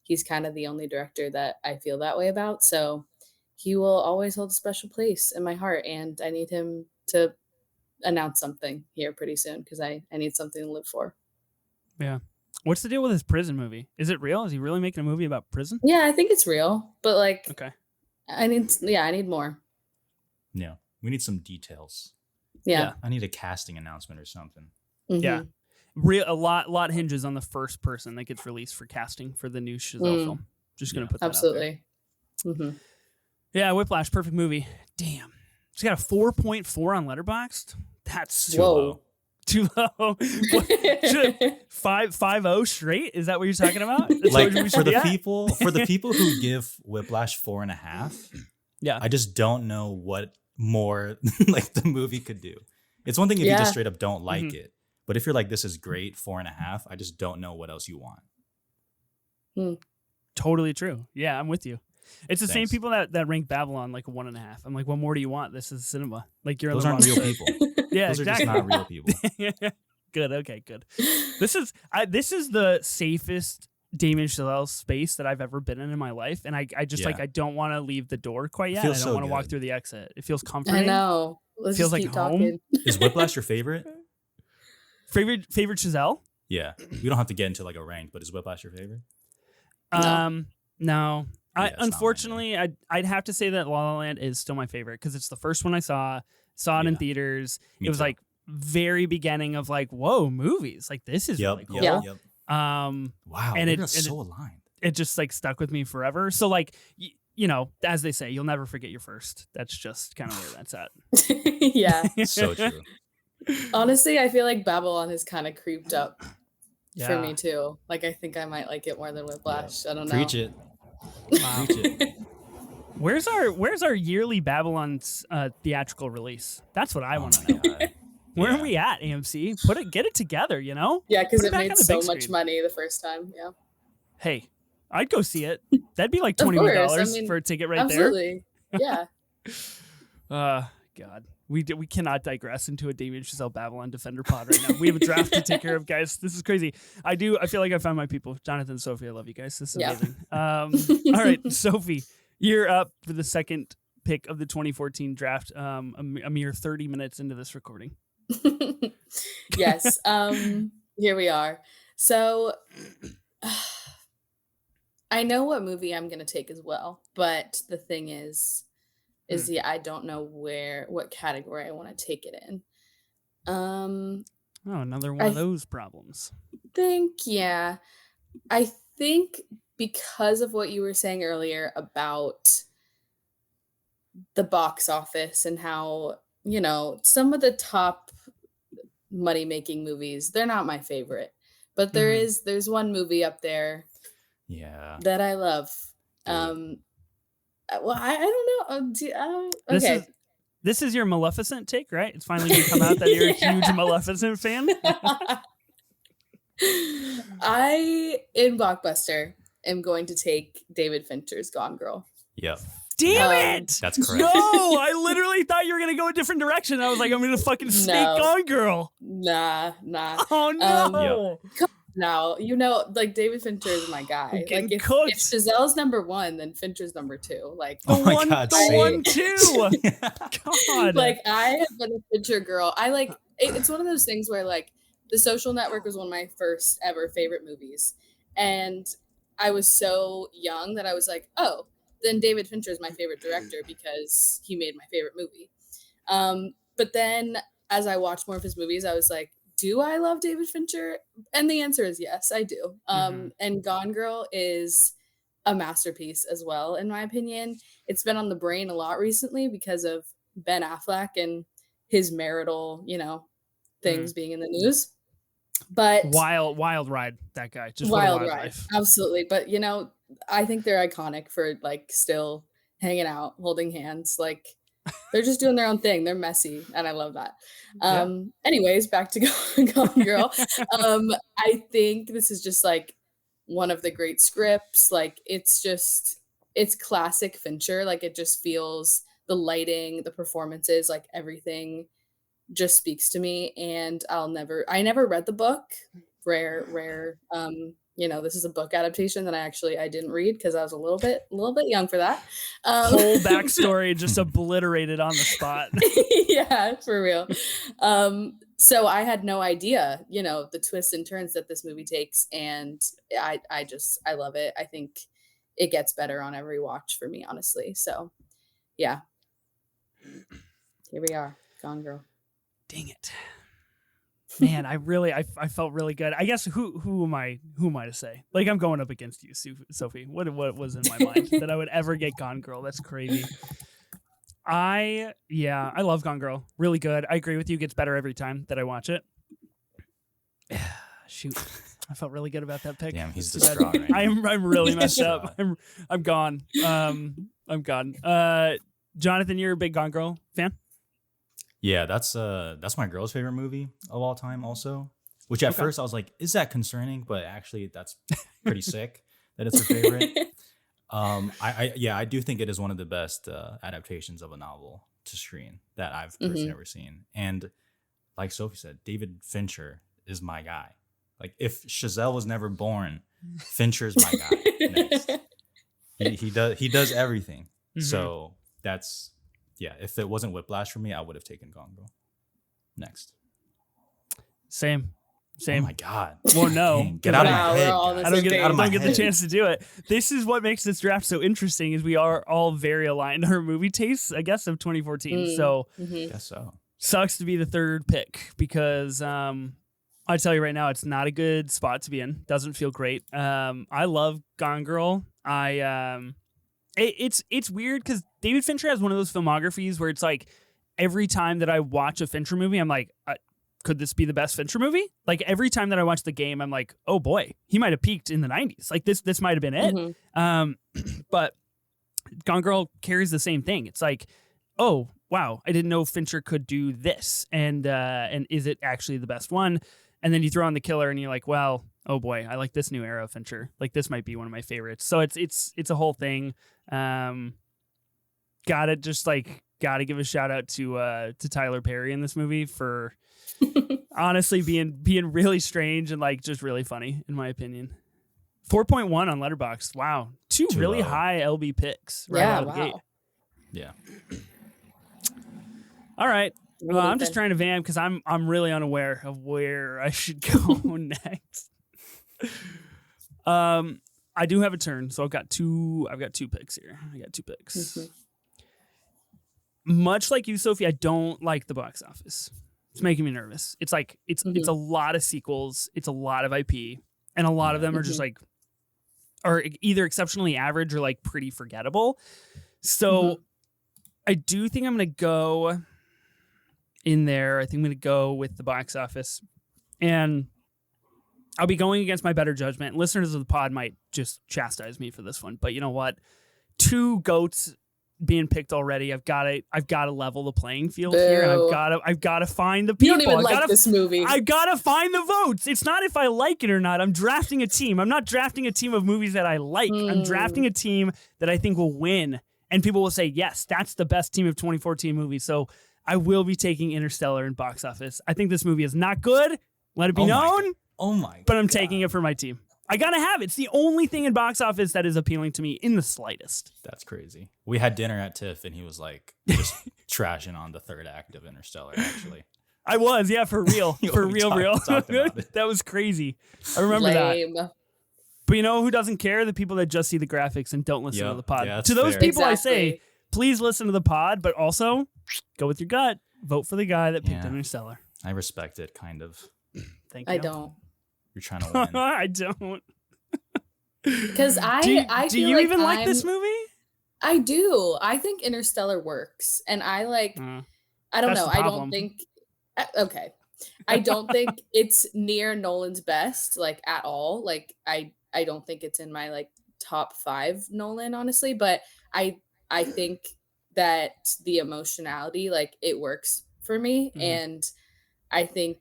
he's kind of the only director that I feel that way about. So he will always hold a special place in my heart. And I need him to announce something here pretty soon, because I need something to live for. Yeah. What's the deal with his prison movie? Is it real? Is he really making a movie about prison? Yeah, I think it's real. But like, okay, I need more. Yeah. We need some details. Yeah. I need a casting announcement or something. Mm-hmm. Yeah. A lot hinges on the first person that gets released for casting for the new Chazelle film. Just gonna put that absolutely. Out there. Yeah, Whiplash, perfect movie. Damn, it's got a 4.4 on Letterboxd. That's too low. Too low. 5.0 straight? Is that what you're talking about? That's like for the people who give Whiplash 4.5. Yeah, I just don't know what more like the movie could do. It's one thing if you just straight up don't like it. But if you're like, this is great, 4.5, I just don't know what else you want. Totally true. Yeah, I'm with you. It's the same people that rank Babylon like a 1.5. I'm like, what more do you want? This is cinema. Like those aren't real people. Yeah, those exactly. are just not real people. Good. Okay. Good. This is the safest Damien Chazelle space that I've ever been in my life, and I just like I don't want to leave the door quite yet. I don't want to walk through the exit. It feels comforting. I know. Let's feels just like keep home. talking. Is Whiplash your favorite? Favorite Chazelle? Yeah, we don't have to get into like a rank, but is Whiplash your favorite? No. Yeah, Unfortunately, I'd have to say that La La Land is still my favorite because it's the first one I saw it in theaters. It was like very beginning of like, whoa, movies, like this is really cool. Yep. Wow, and it's so aligned. It just like stuck with me forever. So like you know, as they say, you'll never forget your first. That's just kind of where that's at. Yeah. So true. Honestly, I feel like Babylon has kind of creeped up for Yeah. me too. Like, I think I might like it more than Whiplash. I don't know. Preach it. Wow. Preach it. Where's our yearly Babylon's theatrical release? That's what I want to know. God. Where Yeah. are we at, AMC? Get it together, you know? Yeah, because Put it back made on the so big much screen. money the first time. Yeah. Hey, I'd go see it. That'd be like Of $21 course, I mean, for a ticket right Absolutely. Yeah. there. God. We cannot digress into a Damien Chazelle Babylon Defender pod right now. We have a draft to take care of, guys. This is crazy. I feel like I found my people. Jonathan and Sophie, I love you guys. This is amazing. All right, Sophie, you're up for the second pick of the 2014 draft. A mere 30 minutes into this recording. Yes. Here we are. So I know what movie I'm gonna take as well, but the thing is yeah, I don't know what category I want to take it in. Oh, another one of those problems. Yeah. I think because of what you were saying earlier about the box office and how, some of the top money-making movies, they're not my favorite. But there's one movie up there that I love. Well, I don't know. Okay. This is your Maleficent take, right? It's finally going to come out that you're a huge Maleficent fan. I, in Blockbuster, am going to take David Fincher's Gone Girl. Yep. Damn it! That's correct. No, I literally thought you were going to go a different direction. I was like, I'm going to fucking snake Gone Girl. Nah. Oh, no. Now, like David Fincher is my guy. Like if Chazelle's number 1, then Fincher's number 2. Like the one too. God. Like I have been a Fincher girl. It's one of those things where like The Social Network was one of my first ever favorite movies. And I was so young that I was like, oh, then David Fincher is my favorite director because he made my favorite movie. But then as I watched more of his movies, I was like, do I love David Fincher? And the answer is yes, I do. And Gone Girl is a masterpiece as well, in my opinion. It's been on the brain a lot recently because of Ben Affleck and his marital, things being in the news. But wild ride, that guy. Just wild ride, absolutely. But I think they're iconic for like still hanging out, holding hands, like. They're just doing their own thing. They're messy, and I love that. Anyways, back to Gone Girl. I think this is just like one of the great scripts. Like it's classic Fincher. Like it just feels the lighting, the performances, like everything just speaks to me. And I never read the book. Rare. This is a book adaptation that I didn't read because I was a little bit young for that. Whole backstory just obliterated on the spot. Yeah, for real. So I had no idea, the twists and turns that this movie takes, and I love it. I think it gets better on every watch for me, honestly. So, yeah, here we are, Gone Girl. Dang it. Man, I felt really good. I guess who am I to say? Like I'm going up against you, Sophie. What was in my mind that I would ever get Gone Girl? That's crazy. I love Gone Girl. Really good. I agree with you. It gets better every time that I watch it. Shoot, I felt really good about that pick. Damn, he's distraught right now. I'm really messed up. I'm gone. I'm gone. Jonathan, you're a big Gone Girl fan? Yeah, that's my girl's favorite movie of all time also, which at first I was like, is that concerning? But actually that's pretty sick that it's her favorite. I do think it is one of the best adaptations of a novel to screen that I've personally ever seen. And like Sophie said, David Fincher is my guy. Like if Chazelle was never born, Fincher's my guy next. He does everything. So that's... Yeah, if it wasn't Whiplash for me, I would have taken Gone Girl next. Same. Oh my God. Well, no. Dang, get out of my head. I don't get the chance to do it. This is what makes this draft so interesting is we are all very aligned. Our movie tastes, I guess, of 2014. So, guess so. Sucks to be the third pick because I tell you right now, it's not a good spot to be in. Doesn't feel great. I love Gone Girl. It's weird because David Fincher has one of those filmographies where it's like every time that I watch a Fincher movie, I'm like, could this be the best Fincher movie? Like every time that I watch The Game, I'm like, oh boy, he might have peaked in the 90s. Like this might have been it. But Gone Girl carries the same thing. It's like, oh wow, I didn't know Fincher could do this, and is it actually the best one? And then you throw on The Killer, and you're like, well, oh boy, I like this new era of Fincher. Like this might be one of my favorites. So it's a whole thing. Gotta give a shout out to Tyler Perry in this movie for honestly being really strange and like just really funny in my opinion. 4.1 on Letterboxd. Wow, two really low. High LB picks right out of the gate. Yeah. All right. What do you I'm just think? trying to vamp because I'm really unaware of where I should go next. I do have a turn, so I've got two picks here. I got two picks. Mhm. Much like you, Sophie, I don't like the box office. It's making me nervous. It's like it's a lot of sequels, it's a lot of IP, and a lot of them are just like are either exceptionally average or like pretty forgettable. So I do think I'm gonna go in there. I think I'm gonna go with the box office. And I'll be going against my better judgment. Listeners of the pod might just chastise me for this one, but you know what? Two goats being picked already. I've got to level the playing field here, and I've got to find the people. You don't even like this movie. I got to find the votes. It's not if I like it or not. I'm drafting a team. I'm not drafting a team of movies that I like. I'm drafting a team that I think will win, and people will say, yes, that's the best team of 2014 movies. So I will be taking Interstellar in box office. I think this movie is not good. Let it be known. Oh my! But I'm taking it for my team. I gotta have it. It's the only thing in box office that is appealing to me in the slightest. That's crazy. We had dinner at Tiff, and he was like just trashing on the third act of Interstellar. Actually, I was, yeah, for real, for We real. talked about it. That was crazy. I remember Lame. that. But you know who doesn't care? The people that just see the graphics and don't listen to the pod. Yeah, that's To those fair. people, I Exactly. say, please listen to the pod, but also go with your gut. Vote for the guy that picked Yeah. Interstellar. I respect it, kind of. Thank you. I don't. You're trying to win. I don't. Because I do feel you like even like this movie? I do. I think Interstellar works, and I like. I don't that's know. the I problem. don't think. Okay, I don't think it's near Nolan's best, like at all. Like I don't think it's in my like top 5 Nolan, honestly. But I think that the emotionality, like it works for me, and I think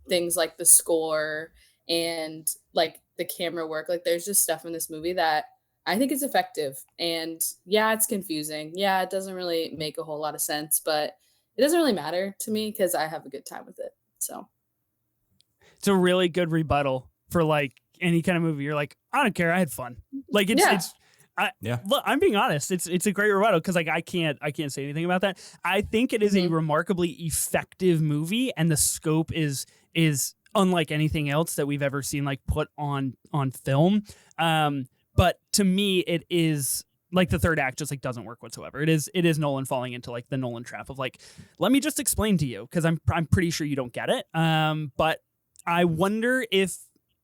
things like the score and like the camera work, like there's just stuff in this movie that I think is effective. And yeah, it's confusing. Yeah, it doesn't really make a whole lot of sense, but it doesn't really matter to me because I have a good time with it. So It's a really good rebuttal for like any kind of movie. You're like, I don't care. I had fun. Like look, I'm being honest. It's a great rebuttal because like I can't say anything about that. I think it is a remarkably effective movie, and the scope is unlike anything else that we've ever seen like put on film. But to me, it is like the third act just like doesn't work whatsoever. It is Nolan falling into like the Nolan trap of like, let me just explain to you because I'm pretty sure you don't get it. But I wonder if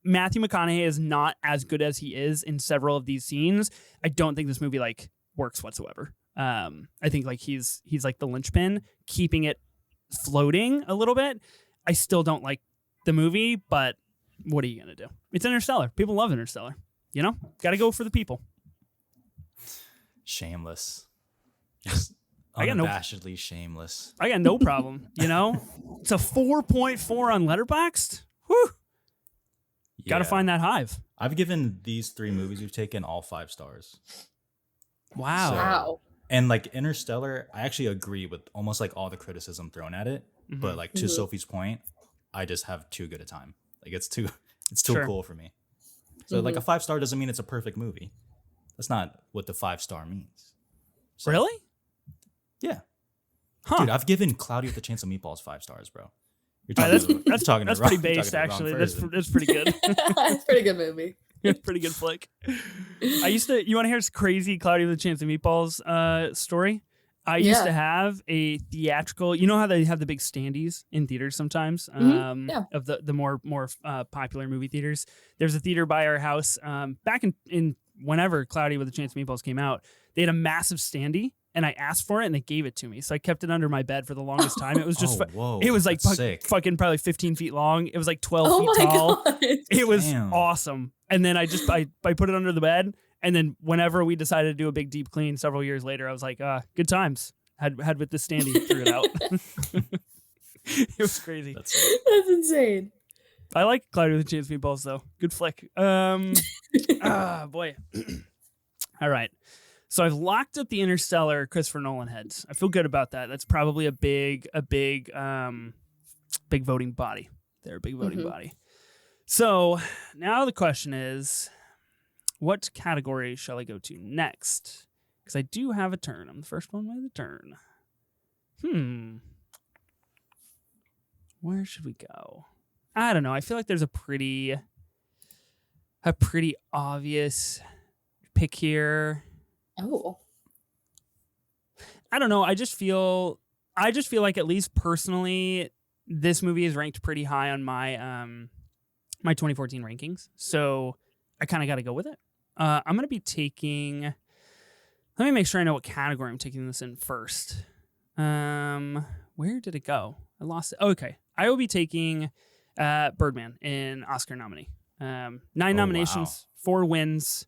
Matthew McConaughey is not as good as he is in several of these scenes. I don't think this movie like works whatsoever. I think like he's like the linchpin, keeping it floating a little bit. I still don't like the movie, but what are you gonna do? It's Interstellar. People love Interstellar. You know, got to go for the people. Shameless. Just I got no- unabashedly shameless. I got no problem. You know, it's a 4.4 on Letterboxd. Whew. Got to Yeah. find that hive. I've given these 3 movies we've taken all 5 stars. Wow. So- wow. And like Interstellar, I actually agree with almost like all the criticism thrown at it. But like to Sophie's point, I just have too good a time. Like it's too Sure. cool for me. So like a 5-star doesn't mean it's a perfect movie. That's not what the 5-star means. So, Really? Yeah. Huh. Dude, I've given Cloudy with a Chance of Meatballs 5 stars, bro. You're That's to the- talking to that's the wrong- pretty based, talking to the wrong actually. person. That's pretty good. It's a pretty good movie. Pretty good flick. You want to hear this crazy Cloudy with a Chance of Meatballs story? I used to have a theatrical, you know how they have the big standees in theaters sometimes, Yeah. of the more popular movie theaters. There's a theater by our house back in whenever Cloudy with a Chance of Meatballs came out. They had a massive standee, and I asked for it, and they gave it to me. So I kept it under my bed for the longest time. It was just, whoa, it was like that's sick. fucking probably 15 feet long. It was like 12 Oh feet my tall. god. It was Damn. awesome. And then I put it under the bed. And then whenever we decided to do a big deep clean several years later, I was like, good times. Had with the standee, threw it out. It was crazy. That's it. That's insane. I like Cloudy with a Chance of Meatballs though. Good flick. Boy. All right. So I've locked up the Interstellar Christopher Nolan heads. I feel good about that. That's probably a big voting body. They're a big voting body. So now the question is, what category shall I go to next? because I do have a turn. I'm the first one with a turn. Where should we go? I don't know. I feel like there's a pretty obvious pick here. Oh. I don't know. I just feel like, at least personally, this movie is ranked pretty high on my my 2014 rankings. So I kind of got to go with it. I'm going to be taking, let me make sure I know what category I'm taking this in first. Where did it go? I lost it. Oh, okay. I will be taking Birdman in Oscar nominee. 9 nominations, 4 wins.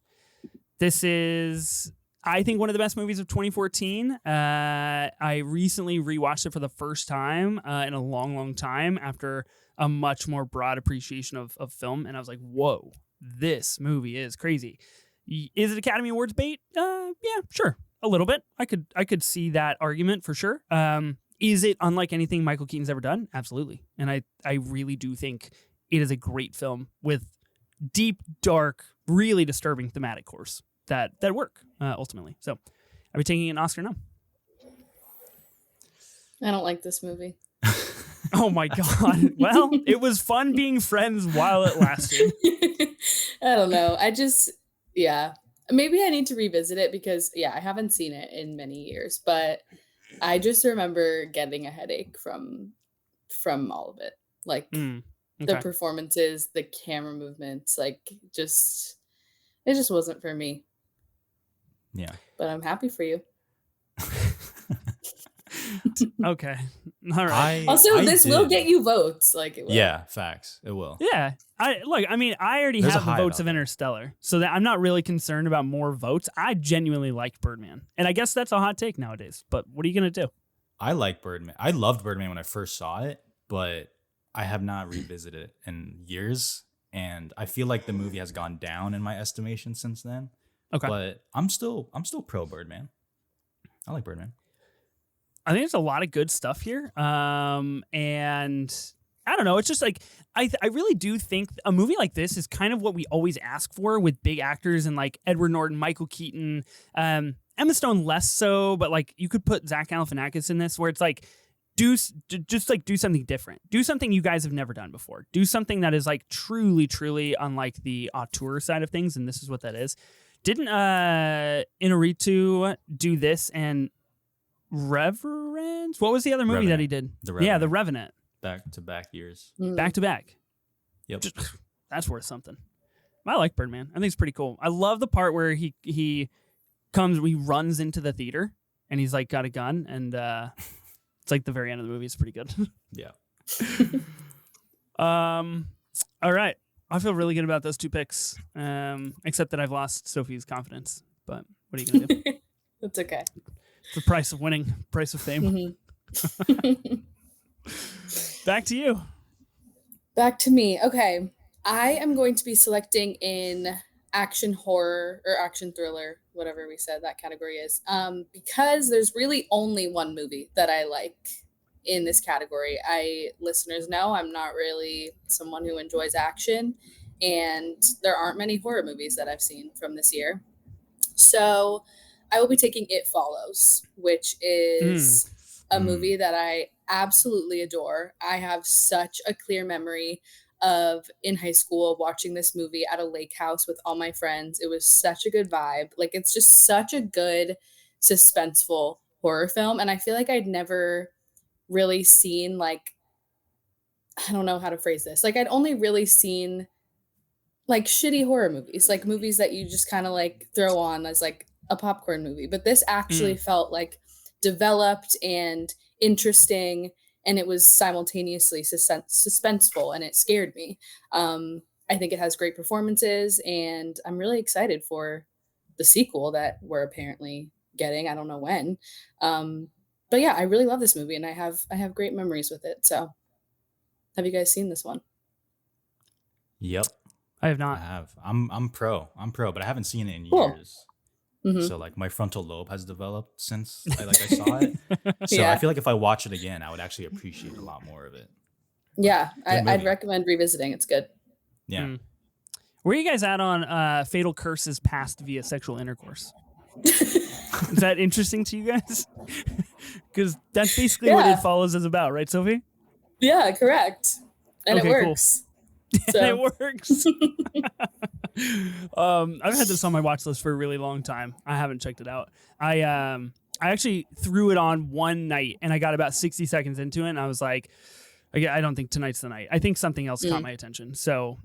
This is, I think, one of the best movies of 2014. I recently rewatched it for the first time in a long, long time after a much more broad appreciation of film. And I was like, whoa, this movie is crazy. Is it Academy Awards bait? Yeah, sure. A little bit. I could see that argument for sure. Is it unlike anything Michael Keaton's ever done? Absolutely. And I really do think it is a great film with deep, dark, really disturbing thematic cores that work ultimately. So I'll be taking an Oscar nom. I don't like this movie. Oh my God. Well, it was fun being friends while it lasted. I don't know. Yeah. Maybe I need to revisit it because, yeah, I haven't seen it in many years, but I just remember getting a headache from all of it. Like the performances, the camera movements, like it just wasn't for me. Yeah. But I'm happy for you. Okay. All right. This will get you votes. Like it will. Yeah, facts. It will. Yeah. I already There's have a the high votes of about that. Interstellar, so that I'm not really concerned about more votes. I genuinely liked Birdman. And I guess that's a hot take nowadays, but what are you going to do? I like Birdman. I loved Birdman when I first saw it, but I have not revisited it in years. And I feel like the movie has gone down in my estimation since then. Okay. But I'm still pro Birdman. I like Birdman. I think there's a lot of good stuff here. And I don't know. It's just like, I really do think a movie like this is kind of what we always ask for with big actors and like Edward Norton, Michael Keaton, Emma Stone less so, but like you could put Zach Galifianakis in this where it's like, do something different. Do something you guys have never done before. Do something that is like truly, truly unlike the auteur side of things. And this is what that is. Didn't Inarritu do this and Reverend? What was the other movie Revenant. that he did? The Revenant. Yeah, The Revenant. Back to back years. Back to back. Yep. That's worth something. I like Birdman. I think it's pretty cool. I love the part where he runs into the theater and he's like got a gun and it's like the very end of the movie. It's pretty good. Yeah. All right. I feel really good about those 2 picks. Except that I've lost Sophie's confidence. But what are you gonna do? That's okay. It's the price of winning, price of fame. Back to you. Back to me. Okay. I am going to be selecting in action horror or action thriller, whatever we said that category is, because there's really only one movie that I like in this category. Listeners know I'm not really someone who enjoys action, and there aren't many horror movies that I've seen from this year. So I will be taking It Follows, which is a movie that I absolutely adore. I have such a clear memory of in high school watching this movie at a lake house with all my friends. It was such a good vibe. Like, it's just such a good suspenseful horror film. And I feel like I'd never really seen, like, I don't know how to phrase this. Like, I'd only really seen like shitty horror movies, like movies that you just kind of like throw on as like a popcorn movie. But this actually felt like developed and interesting, and it was simultaneously suspenseful, and it scared me. I think it has great performances, and I'm really excited for the sequel that we're apparently getting. I don't know when. But yeah, I really love this movie, and I have great memories with it. So have you guys seen this one? Yep. I have I not. have. I'm pro, but I haven't seen it in Cool. years. Mhm. So like my frontal lobe has developed since I saw it. So Yeah. I feel like if I watch it again, I would actually appreciate a lot more of it. Yeah, I'd movie. recommend revisiting. It's good. Yeah. Where are you guys at on fatal curses passed via sexual intercourse? Is that interesting to you guys? Because that's basically what It Follows is about, right, Sophie? Yeah, correct. And Okay, it works. And it works. I've had this on my watch list for a really long time. I haven't checked it out. I actually threw it on one night and I got about 60 seconds into it and I was like, I don't think tonight's the night. I think something else caught my attention. So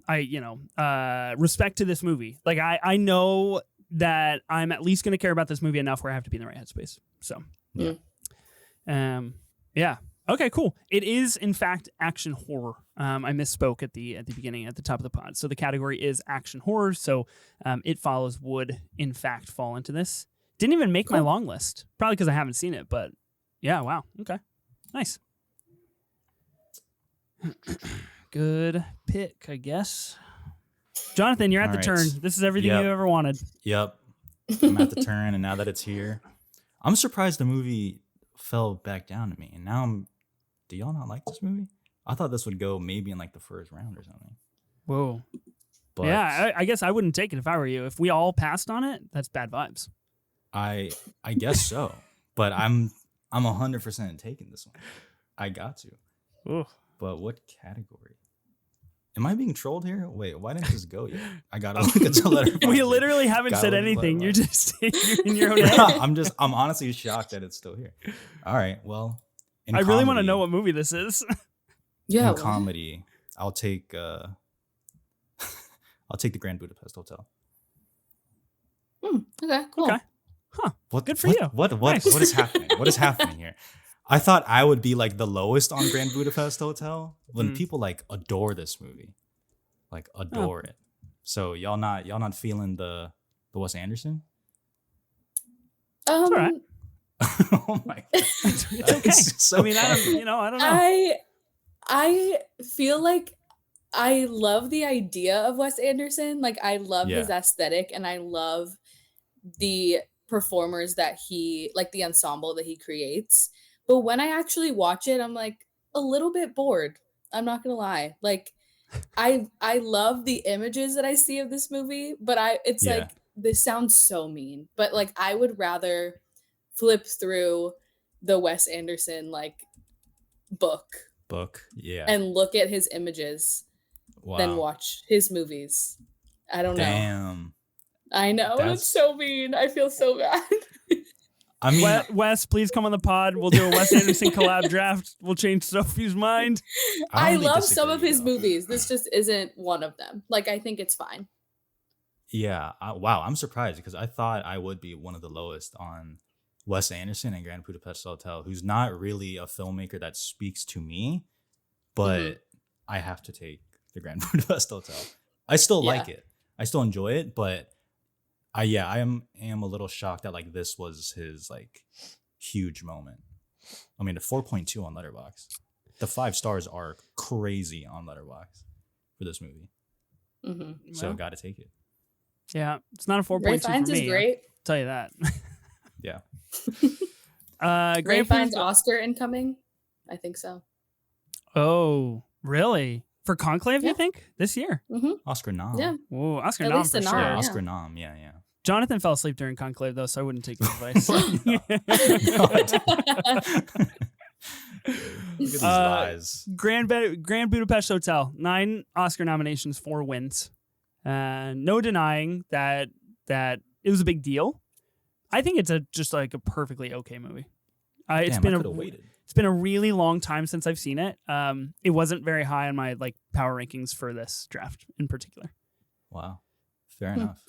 respect to this movie. Like I know that I'm at least going to care about this movie enough where I have to be in the right headspace. So, yeah. Okay, cool. It is, in fact, action horror. I misspoke at the beginning, at the top of the pod. So the category is action horror. So It Follows would, in fact, fall into this. Didn't even make my long list. Probably because I haven't seen it. But yeah, wow. Okay, nice. Good pick, I guess. Jonathan, you're at the turn. This is everything you ever wanted. Yep. I'm at the turn, and now that it's here, I'm surprised the movie fell back down to me. And now do y'all not like this movie? I thought this would go maybe in like the first round or something. Whoa. But yeah, I guess I wouldn't take it if I were you. If we all passed on it, that's bad vibes. I guess so. But I'm 100% taking this one. I got to. Ooh. But what category? Am I being trolled here? Wait, why didn't this go yet? I gotta look at the letter. We literally haven't said anything. You're just you're in your own head. I'm honestly shocked that it's still here. All right, well, I really want to know what movie this is. Yeah, in comedy, I'll take the Grand Budapest Hotel. Okay, cool. Okay. Huh. Good for you. What is happening? What is happening here? I thought I would be like the lowest on Grand Budapest Hotel when people like adore this movie, like adore it. So y'all not feeling the Wes Anderson? It's all right. Oh my God. It's okay. So I mean, I don't know. I feel like I love the idea of Wes Anderson. Like I love his aesthetic and I love the performers that he like the ensemble that he creates. But when I actually watch it, I'm like a little bit bored. I'm not gonna lie. Like, I love the images that I see of this movie, but it's like this sounds so mean. But like, I would rather flip through the Wes Anderson like book, and look at his images than watch his movies. I don't know. Damn. I know it's so mean. I feel so bad. I mean, Wes, please come on the pod. We'll do a Wes Anderson collab draft. We'll change Sophie's mind. I love some of his movies. This just isn't one of them. Like, I think it's fine. Yeah. Wow. I'm surprised because I thought I would be one of the lowest on Wes Anderson and Grand Budapest Hotel, who's not really a filmmaker that speaks to me, but I have to take the Grand Budapest Hotel. I still like it. I still enjoy it, but I am a little shocked that like this was his like huge moment. I mean, the 4.2 on Letterboxd. The 5 stars are crazy on Letterboxd for this movie. So got to take it. Yeah, it's not a 4.2 for me. Ray Fiennes is great. I'll tell you that. Yeah. Ray Fiennes Oscar incoming? I think so. Oh, really? For Conclave, you think? This year? Oscar nom. Yeah. Whoa, Oscar nom for sure. Oscar nom, yeah. Jonathan fell asleep during Conclave, though, so I wouldn't take his advice. Look at these lies. Grand Budapest Hotel, 9 Oscar nominations, 4 wins. No denying that it was a big deal. I think it's just like a perfectly okay movie. It's been a really long time since I've seen it. It wasn't very high on my like power rankings for this draft in particular. Wow, fair enough.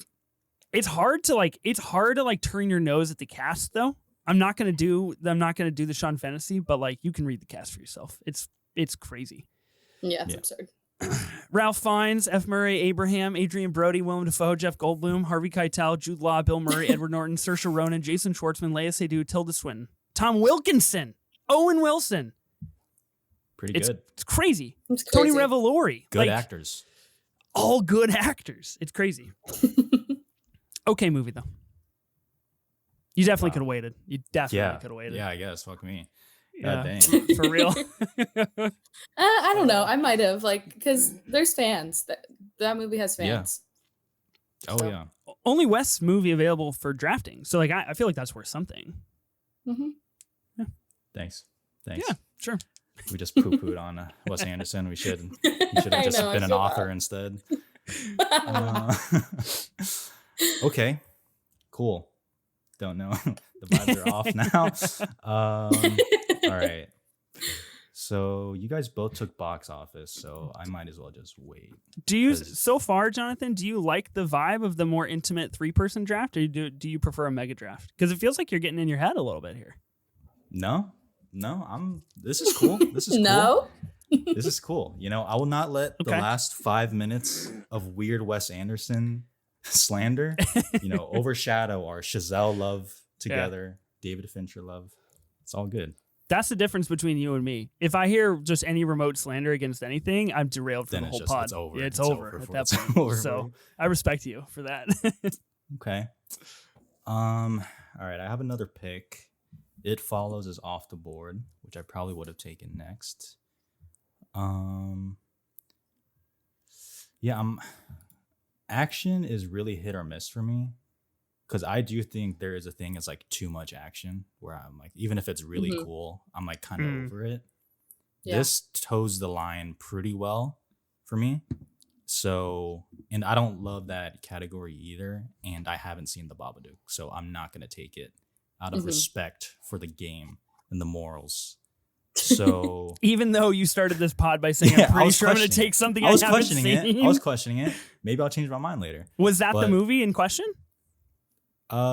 It's hard to turn your nose at the cast though. I'm not gonna do the Sean Fantasy, but like you can read the cast for yourself. It's crazy. Yeah, it's absurd. Ralph Fiennes, F. Murray Abraham, Adrian Brody, Willem Dafoe, Jeff Goldblum, Harvey Keitel, Jude Law, Bill Murray, Edward Norton, Saoirse Ronan, Jason Schwartzman, Léa Seydoux, Tilda Swinton, Tom Wilkinson, Owen Wilson. Pretty good. It's crazy. It's crazy. Tony Revolori. Good actors. All good actors. It's crazy. Okay movie, though. You definitely could have waited. You definitely could have waited. Yeah, I guess. Fuck me. Yeah. God dang. For real. I don't know. I might have, because there's fans. That movie has fans. Oh So, yeah. Only Wes movie available for drafting. So like I feel like that's worth something. mhm. Thanks. Yeah, sure. We just poo-pooed on Wes Anderson. He should have I just know, I been an feel author bad. instead. Okay, cool. Don't know. The vibes are off now. All right. So you guys both took box office, so I might as well just wait. Do you 'Cause- so far, Jonathan? Do you like the vibe of the more intimate 3-person draft, or do you prefer a mega draft? Because it feels like you're getting in your head a little bit here. No, this is cool. This is No? cool. This is cool. You know, I will not let the Okay. last 5 minutes of weird Wes Anderson slander, overshadow our Chazelle love together, David Fincher love. It's all good. That's the difference between you and me. If I hear just any remote slander against anything, I'm derailed for Then the it's whole just- pod. it's over. Yeah, it's It's over over at for- that it's point. over for So you. I respect you for that. Okay. All right, I have another pick. It Follows is off the board, which I probably would have taken next. Yeah, action is really hit or miss for me. Because I do think there is a thing as like too much action where I'm like, even if it's really Mhm. cool, I'm like kind of Mm. over it. Yeah. This toes the line pretty well for me. So, and I don't love that category either. And I haven't seen the Babadook. So I'm not going to take it out of Mhm. respect for the game and the morals. So Even though you started this pod by saying, Yeah, I'm I pretty was sure I'm going to questioning take something I was haven't questioning seen. it. I was questioning it. Maybe I'll change my mind later. Was that the but- movie in question?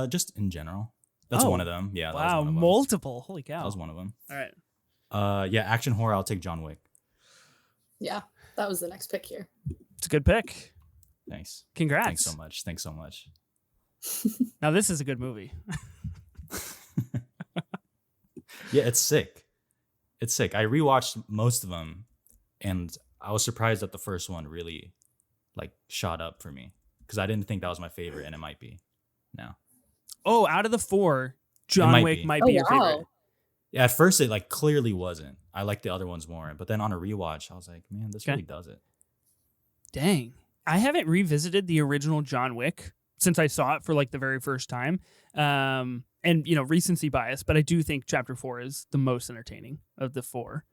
Just in general. That's Oh, one of them. Yeah. That was Wow, one of them. multiple. Holy That cow. was one of them. All right. Yeah, action horror. I'll take John Wick. Yeah, that was the next pick here. It's a good pick. Thanks. Congrats. Thanks so much. Now, this is a good movie. Yeah, it's sick. It's sick. I rewatched most of them, and I was surprised that the first one really like shot up for me because I didn't think that was my favorite, and it might be now. Oh, out of the 4, John might Wick be. might Oh, be your wow. favorite. Yeah, at first it like clearly wasn't. I liked the other ones more, but then on a rewatch, I was like, man, this Okay. really does it. Dang. I haven't revisited the original John Wick since I saw it for like the very first time. And recency bias, but I do think chapter 4 is the most entertaining of the 4.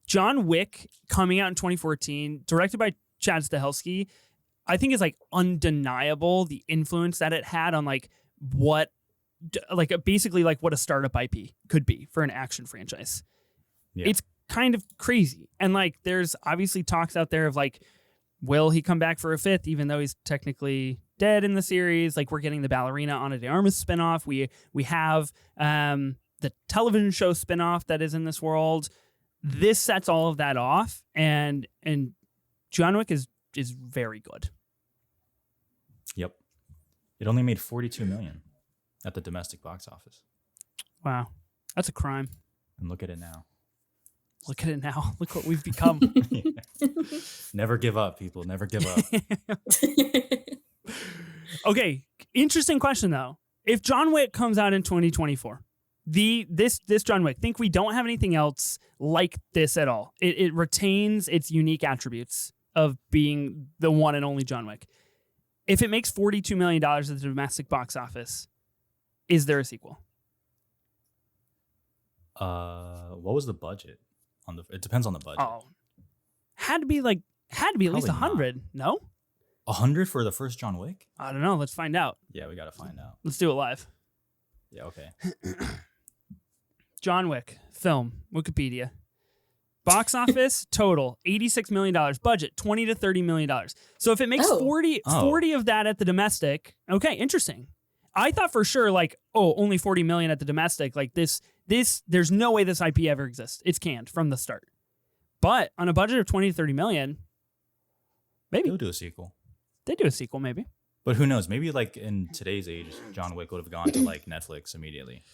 John Wick coming out in 2014, directed by Chad Stahelski, I think is like undeniable the influence that it had on like what basically like what a startup IP could be for an action franchise. Yeah. It's kind of crazy. And like there's obviously talks out there of like, will he come back for a 5th, even though he's technically dead in the series? Like we're getting the Ballerina Ana de Armas spinoff. We have the television show spinoff that is in this world. This sets all of that off, and John Wick is very good. Yep. It only made 42 million at the domestic box office. Wow, that's a crime. And look at it now. Look at it now. Look what we've become. Never give up, people. Never give up. Okay, interesting question though. If John Wick comes out in 2024, this John Wick, think we don't have anything else like this at all. It retains its unique attributes of being the one and only John Wick. If it makes $42 million at the domestic box office, is there a sequel? What was the budget on the? It depends on the budget. Oh, had to be at least Probably not. 100. No, 100 for the first John Wick? I don't know. Let's find out. Yeah, we gotta find out. Let's do it live. Yeah, okay. John Wick film, Wikipedia. Box office total $86 million. Budget $20 to $30 million. So if it makes Oh. 40 of that at the domestic, okay, interesting. I thought for sure only 40 million at the domestic. Like this there's no way this IP ever exists. It's canned from the start. But on a budget of 20 to 30 million, maybe They'll do a sequel. they do a sequel. Maybe. But who knows? Maybe like in today's age, John Wick would have gone to like Netflix immediately.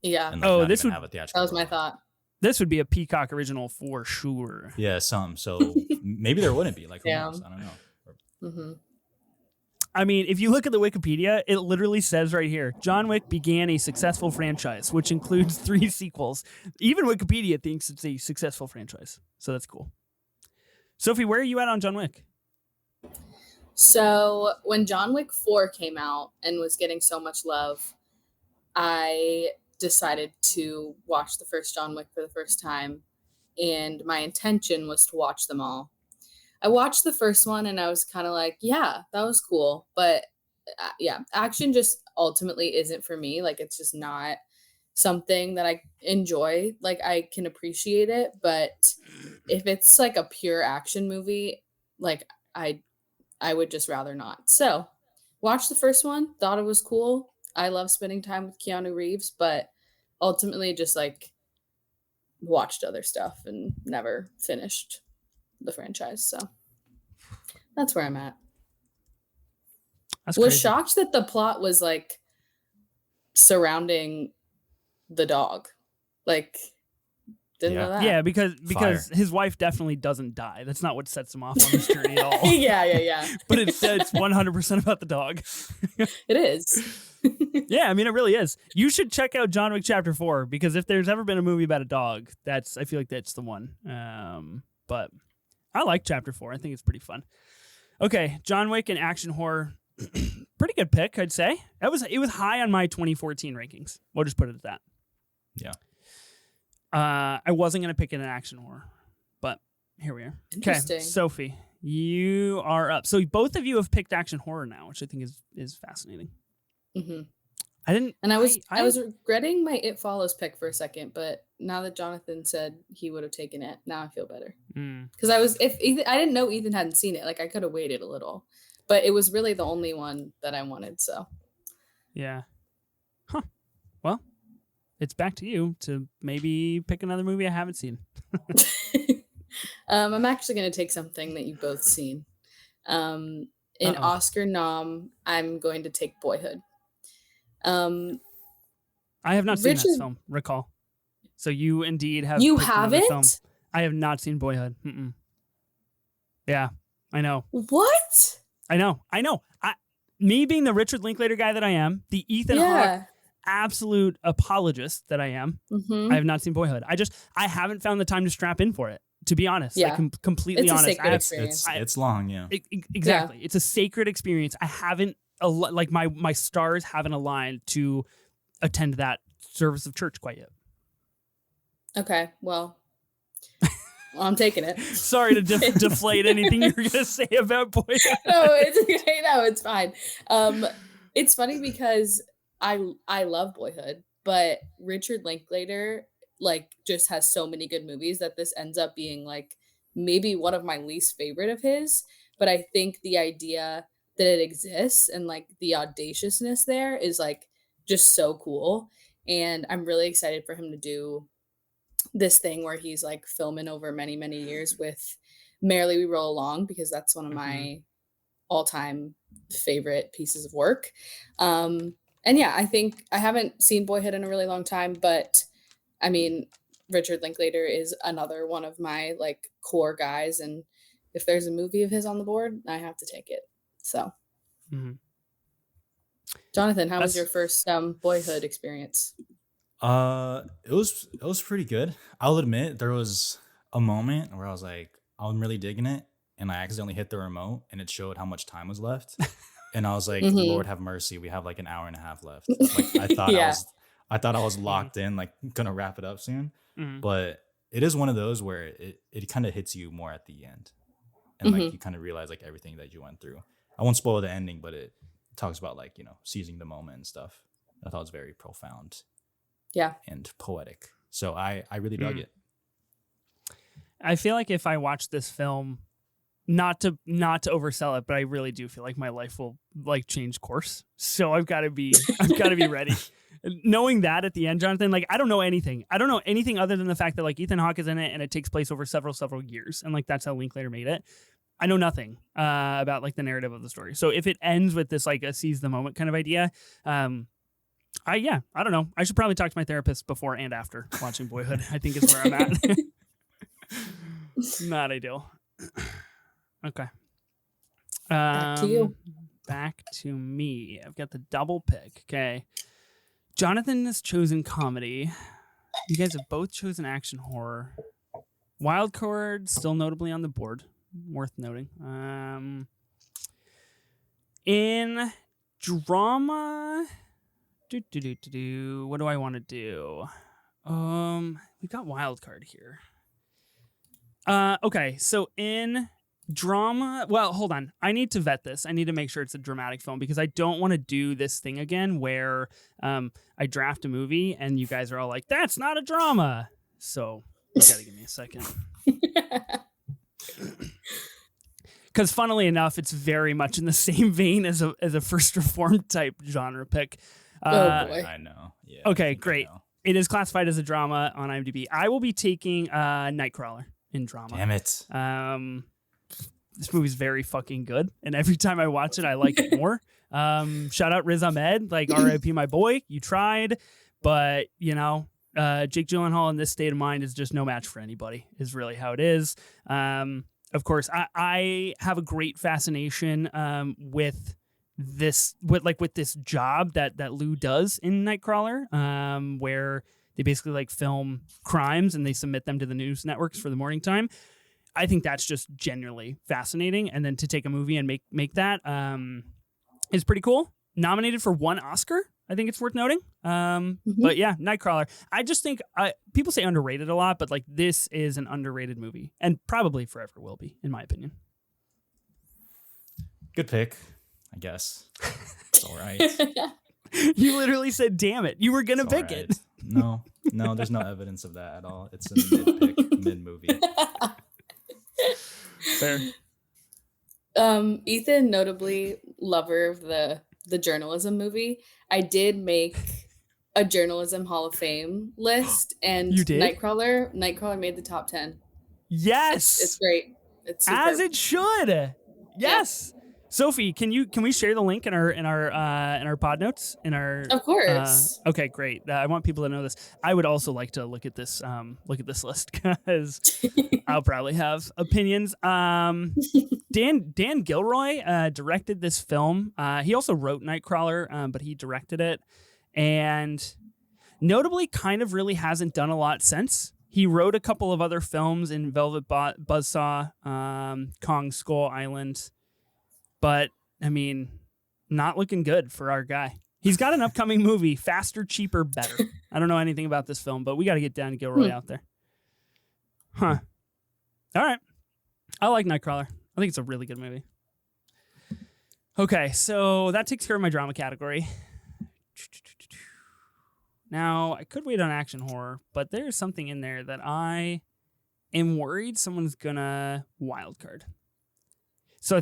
Yeah, And, like, Oh, not this even would- have a theatrical that was my run. thought. This would be a Peacock original for sure. Yeah, some. So maybe there wouldn't be. Like, who Yeah. knows? I don't know. Hmm. I mean, if you look at the Wikipedia, it literally says right here, John Wick began a successful franchise, which includes 3 sequels. Even Wikipedia thinks it's a successful franchise. So that's cool. Sophie, where are you at on John Wick? So when John Wick 4 came out and was getting so much love, I decided to watch the first John Wick for the first time, and my intention was to watch them all. I watched the first one and I was kind of like, yeah, that was cool, but yeah, action just ultimately isn't for me. Like, it's just not something that I enjoy. Like, I can appreciate it, but if it's like a pure action movie, like I would just rather not. So, watched the first one, thought it was cool. I love spending time with Keanu Reeves, but ultimately just like watched other stuff and never finished the franchise. So that's where I'm at. That's Was crazy. shocked that the plot was like surrounding the dog. Like, didn't Yeah. know that. Yeah, because Fire. his wife definitely doesn't die. That's not what sets him off on this journey at all. yeah. But it's 100% about the dog. It is. Yeah, I mean, it really is. You should check out John Wick Chapter 4, because if there's ever been a movie about a dog, I feel like that's the one. But I like Chapter 4. I think it's pretty fun. Okay, John Wick and action horror. Pretty good pick, I'd say. It was high on my 2014 rankings. We'll just put it at that. Yeah. I wasn't going to pick an action horror, but here we are. Okay, Interesting. Sophie, you are up. So both of you have picked action horror now, which I think is fascinating. Mm-hmm. I didn't. And I was regretting my It Follows pick for a second, but now that Jonathan said he would have taken it, now I feel better. Because I didn't know Ethan hadn't seen it. Like, I could have waited a little, but it was really the only one that I wanted. So Yeah. Huh. Well, it's back to you to maybe pick another movie I haven't seen. I'm actually going to take something that you've both seen. In Oscar nom, I'm going to take Boyhood. I have not seen this film, recall. So you indeed have. You picked another film. haven't? I have not seen Boyhood. Yeah, I know. What? I know. Me being the Richard Linklater guy that I am, the Ethan Hawke absolute apologist that I am, I have not seen Boyhood. I haven't found the time to strap in for it, to be honest. Yeah. Like, completely It's a honest. sacred experience. It's long, yeah. Exactly. It's a sacred experience. I haven't, like, my stars haven't aligned to attend that service of church quite yet. Okay, well, I'm taking it. Sorry to deflate anything you're going to say about Boyhood. No, it's fine. It's funny because I love Boyhood, but Richard Linklater like just has so many good movies that this ends up being like maybe one of my least favorite of his. But I think the idea that it exists and like the audaciousness there is like just so cool. And I'm really excited for him to do this thing where he's like filming over many, many years with Merrily We Roll Along, because that's one of my all-time favorite pieces of work. And yeah, I think I haven't seen Boyhood in a really long time, but I mean, Richard Linklater is another one of my like core guys. And if there's a movie of his on the board, I have to take it. So, Jonathan, how was your first Boyhood experience? It was pretty good. I'll admit there was a moment where I was like, I'm really digging it, and I accidentally hit the remote, and it showed how much time was left, and I was like, Lord have mercy, we have like an hour and a half left. Like, I thought I was locked in, like gonna wrap it up soon, but it is one of those where it kind of hits you more at the end, and like you kind of realize like everything that you went through. I won't spoil the ending, but it talks about like, you know, seizing the moment and stuff. I thought it was very profound. Yeah. And poetic. So I really dug it. I feel like if I watch this film, not to oversell it, but I really do feel like my life will like change course. So I've got to be ready. Knowing that at the end, Jonathan, like I don't know anything other than the fact that like Ethan Hawke is in it and it takes place over several years, and like that's how Linklater made it. I know nothing about like the narrative of the story. So if it ends with this like a seize the moment kind of idea, I don't know. I should probably talk to my therapist before and after watching Boyhood. I think is where I'm at. Not ideal. Okay. Back to you. Back to me. I've got the double pick. Okay. Jonathan has chosen comedy. You guys have both chosen action horror. Wild card still notably on the board. Worth noting. In drama, what do I want to do? We got wild card here. Okay, so in drama, well, hold on. I need to vet this. I need to make sure it's a dramatic film because I don't want to do this thing again where I draft a movie and you guys are all like, "That's not a drama." So you gotta give me a second. Because funnily enough, it's very much in the same vein as a First Reformed type genre pick. Oh boy. I know. Yeah. Okay, great. It is classified as a drama on IMDb. I will be taking Nightcrawler in drama. Damn it. This movie's very fucking good, and every time I watch it, I like it more. Shout out Riz Ahmed, like R.I.P. my boy. You tried, but you know, Jake Gyllenhaal in this state of mind is just no match for anybody. Is really how it is. Of course, I have a great fascination with this job that Lou does in Nightcrawler, where they basically like film crimes and they submit them to the news networks for the morning time. I think that's just genuinely fascinating. And then to take a movie and make that is pretty cool. Nominated for 1 Oscar. I think it's worth noting. But yeah, Nightcrawler. I just think people say underrated a lot, but like this is an underrated movie and probably forever will be, in my opinion. Good pick, I guess. It's all right. You literally said, damn it. You were going to pick right. it. No, there's no evidence of that at all. It's a mid-pick, mid-movie. Fair. Ethan, notably lover of the journalism movie. I did make a journalism Hall of Fame list, and you did? Nightcrawler made the top 10. Yes, it's great. It's superb. As it should. Yes. Yeah. Sophie, can we share the link in our pod notes in our? Of course. Okay, great. I want people to know this. I would also like to look at this list because I'll probably have opinions. Dan Gilroy directed this film. He also wrote Nightcrawler, but he directed it, and notably, kind of really hasn't done a lot since. He wrote a couple of other films in Velvet Buzzsaw, Kong Skull Island. But, I mean, not looking good for our guy. He's got an upcoming movie, Faster, Cheaper, Better. I don't know anything about this film, but we got to get Dan Gilroy out there. Huh. All right. I like Nightcrawler. I think it's a really good movie. Okay, so that takes care of my drama category. Now, I could wait on action horror, but there's something in there that I am worried someone's going to wildcard. So I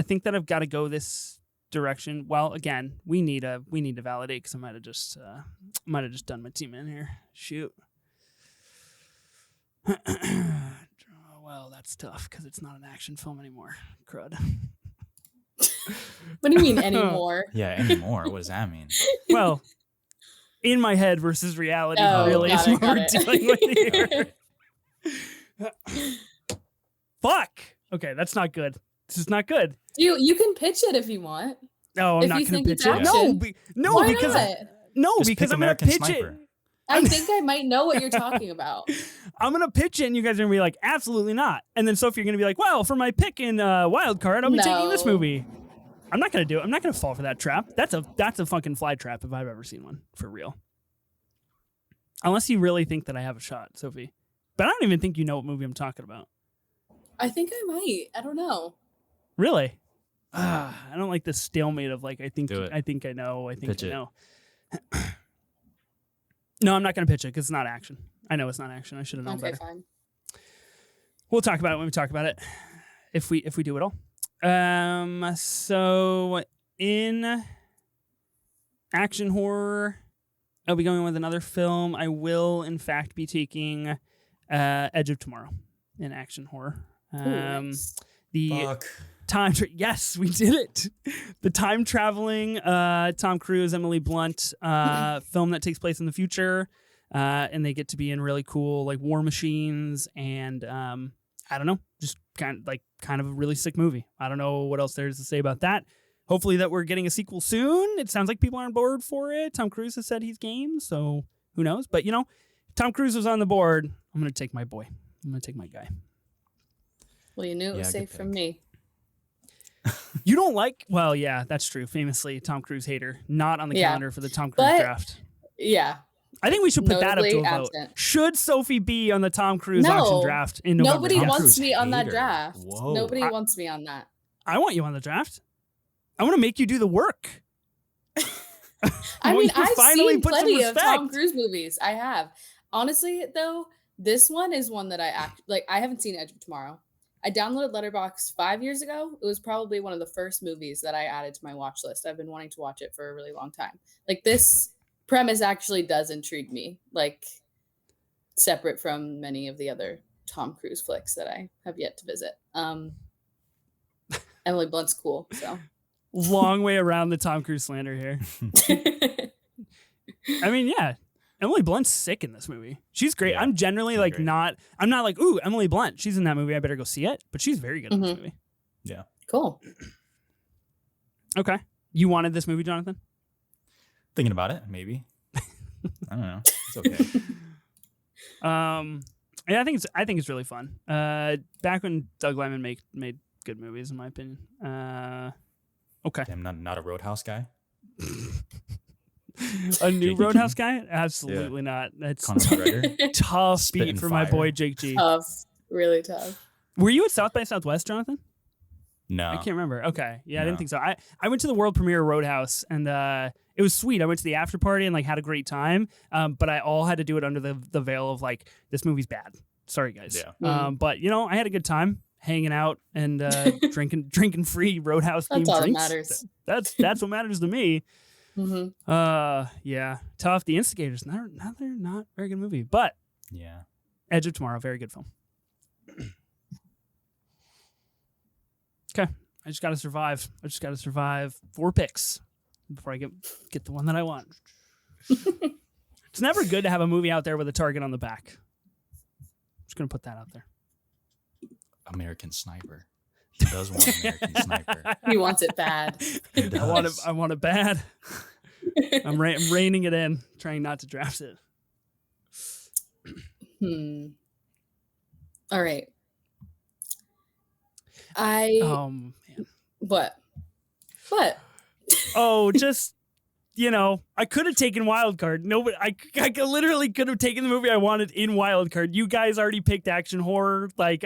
think that I've got to go this direction. Well, again, we need to validate because I might have just done my team in here. Shoot. Well, that's tough because it's not an action film anymore. Crud. What do you mean anymore? Yeah, anymore. What does that mean? Well, in my head versus reality really is what we're dealing with here. Fuck. Okay, that's not good. This is not good. You can pitch it if you want. No, I'm not going to pitch it. Why because not? Because I'm going to pitch Sniper. it. I think I might know what you're talking about. I'm going to pitch it and you guys are going to be like, absolutely not. And then Sophie, you're going to be like, well, for my pick in wild card, I'll be taking this movie. I'm not going to do it. I'm not going to fall for that trap. That's a fucking fly trap if I've ever seen one, for real. Unless you really think that I have a shot, Sophie. But I don't even think you know what movie I'm talking about. I think I might. I don't know. Really? I don't like the stalemate of like, I think I know. I think Pitch I know. No, I'm not going to pitch it because it's not action. I know it's not action. I should have known better. Fine. We'll talk about it when we talk about it. If we do it all. So in action horror, I'll be going with another film. I will, in fact, be taking Edge of Tomorrow in action horror. Nice. Fuck. Yes, we did it. The time traveling Tom Cruise, Emily Blunt film that takes place in the future, and they get to be in really cool like war machines and I don't know, just kind of a really sick movie. I don't know what else there is to say about that. Hopefully that we're getting a sequel soon. It sounds like people are on board for it. Tom Cruise has said he's game, so who knows? But, if Tom Cruise was on the board, I'm going to take my boy. I'm going to take my guy. Well, you knew it was safe from me. You don't like? Well, yeah, that's true. Famously, Tom Cruise hater, not on the Yeah. calendar for the Tom Cruise But draft. yeah, I think we should put that up to a notably vote. absent. Should Sophie be on the Tom Cruise auction No. draft in November? Nobody Tom wants Cruise me on that hater. draft. Whoa. Nobody wants me on that. I want you on the draft. I want to make you do the work. I want mean, you to I've finally seen put some plenty of Tom respect. Cruise movies. I have. Honestly, though, this one is one that I haven't seen Edge of Tomorrow. I downloaded Letterboxd 5 years ago. It was probably one of the first movies that I added to my watch list. I've been wanting to watch it for a really long time. Like, this premise actually does intrigue me, like, separate from many of the other Tom Cruise flicks that I have yet to visit. Emily Blunt's cool, so. Long way around the Tom Cruise slander here. I mean, yeah. Emily Blunt's sick in this movie. She's great. Yeah, I'm generally she's like great. I'm not like, ooh, Emily Blunt. She's in that movie. I better go see it. But she's very good in this movie. Yeah. Cool. Okay. You wanted this movie, Jonathan? Thinking about it, maybe. I don't know. It's okay. Yeah, I think it's really fun. Back when Doug Liman made good movies, in my opinion. Okay. I'm not a Roadhouse guy. A new Jake Roadhouse G. guy? Absolutely not. That's Conor McGregor. tough Spitting beat for my fire. boy Jake G. Tough. Really tough. Were you at South by Southwest, Jonathan? No. I can't remember. Okay. Yeah, I No. didn't think so. I went to the world premiere of Roadhouse, and it was sweet. I went to the after party and like had a great time. But I all had to do it under the veil of like, this movie's bad. Sorry, guys. Yeah. But you know, I had a good time hanging out and drinking free Roadhouse themed That's all that drinks. matters. That's what matters to me. Mm-hmm. Yeah, tough. The Instigators, they're not a very good movie, but Yeah. Edge of Tomorrow, very good film. Okay, I just got to survive. 4 picks before I get the one that I want. It's never good to have a movie out there with a target on the back. Just gonna put that out there. American Sniper. He does want American Sniper. He wants it bad. He does. I want it bad. I'm reining it in, trying not to draft it. All right. Oh man. What? Oh, just I could have taken Wildcard. Nobody, I literally could have taken the movie I wanted in Wildcard. You guys already picked action horror. Like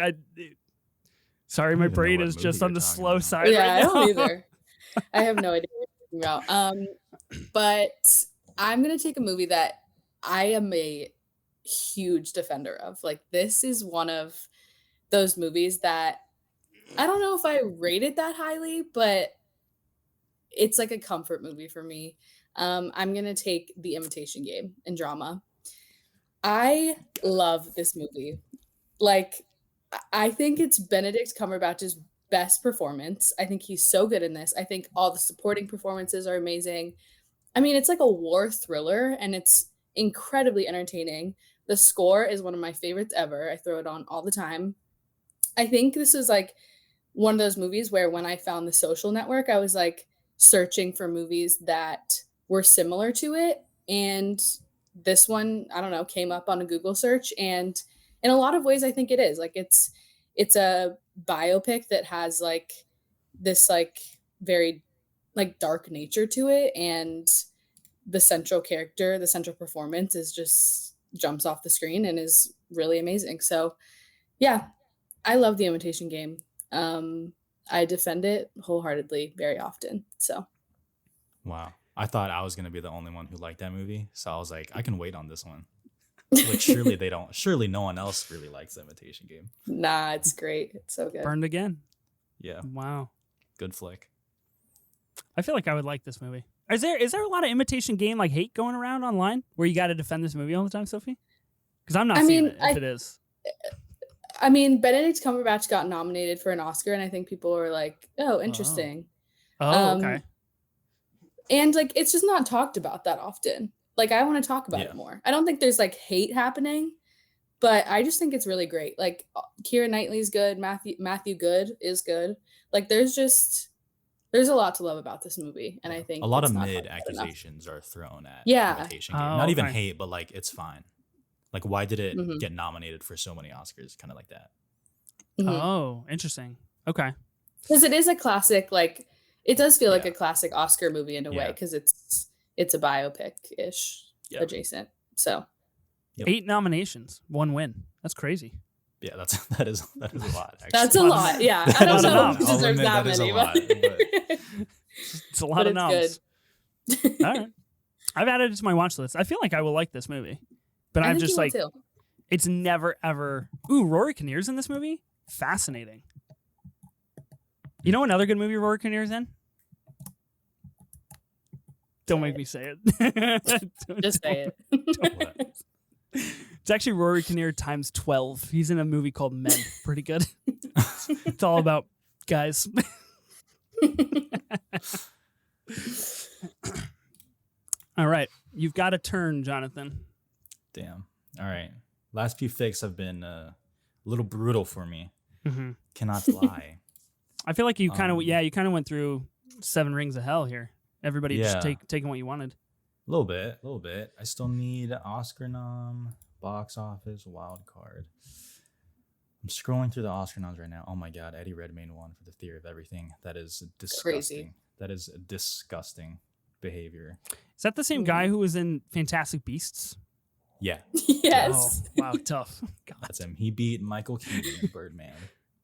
sorry, my even know brain what is movie just you're on the talking slow about. side. Yeah, I right now. don't either. I have no idea what you're talking about. But I'm gonna take a movie that I am a huge defender of. Like, this is one of those movies that I don't know if I rate it that highly, but it's like a comfort movie for me. I'm gonna take The Imitation Game in drama. I love this movie. Like, I think it's Benedict Cumberbatch's best performance. I think he's so good in this. I think all the supporting performances are amazing. I mean, it's like a war thriller and it's incredibly entertaining. The score is one of my favorites ever. I throw it on all the time. I think this is like one of those movies where when I found The Social Network, I was like searching for movies that were similar to it. And this one, I don't know, came up on a Google search. And in a lot of ways, I think it is. Like, it's a biopic that has like this like very like dark nature to it. And the central character, the central performance is just jumps off the screen and is really amazing. So yeah, I love The Imitation Game. I defend it wholeheartly very often. So Wow. I thought I was going to be the only one who liked that movie. So I was like, I can wait on this one. Like, surely no one else really likes The Imitation Game. nah, it's great. It's so good. Burned again. Yeah. Wow. Good flick. I feel like I would like this movie. Is there a lot of Imitation Game like hate going around online where you got to defend this movie all the time, Sophie? Because I'm not seeing it if it is. I mean, Benedict Cumberbatch got nominated for an Oscar, and I think people were like, "Oh, interesting." Oh, okay. And like, it's just not talked about that often. Like, I want to talk about Yeah. it more. I don't think there's like hate happening, but I just think it's really great. Like, Keira Knightley's good. Matthew Good is good. Like, there's a lot to love about this movie, and I think A lot it's of not mid talked about enough. accusations are thrown at Yeah. Imitation Game. Oh, Not even okay. hate, but like, it's fine. Like, why did it Mhm. get nominated for so many Oscars? Kind of like that. Mhm. Oh, interesting. Okay. Because it is a classic, like it does feel like Yeah. a classic Oscar movie in a way, Yeah. because it's a biopic-ish Yeah. adjacent. So Yep. 8 nominations, 1 win. That's crazy. Yeah, that is a lot. Actually. that's a lot. Yeah. I That don't is a know lot. who I'll deserves admit that that is a many, lot, but- It's a lot but of it's noms. good. All right. I've added it to my watch list. I feel like I will like this movie. But I I'm think just you will like, too. it's never ever. Ooh, Rory Kinnear's in this movie? Fascinating. You know another good movie Rory Kinnear's in? Don't make me say it. Just say What? it. It's actually Rory Kinnear times 12. He's in a movie called Men. Pretty good. It's all about guys. All right. You've got a turn, Jonathan. Damn. All right. Last few picks have been a little brutal for me. Mm-hmm. Cannot lie. I feel like you kind of, Um, you kind of went through 7 rings of hell here. Everybody just Yeah. taking what you wanted. A little bit. I still need Oscar nom, box office, wild card. I'm scrolling through the Oscar noms right now. Oh my God, Eddie Redmayne won for The Theory of Everything. That is disgusting. Crazy. That is disgusting behavior. Is that the same guy who was in Fantastic Beasts? Yeah, Yes. Oh, wow, tough. God. that's him. He beat Michael Keaton in Birdman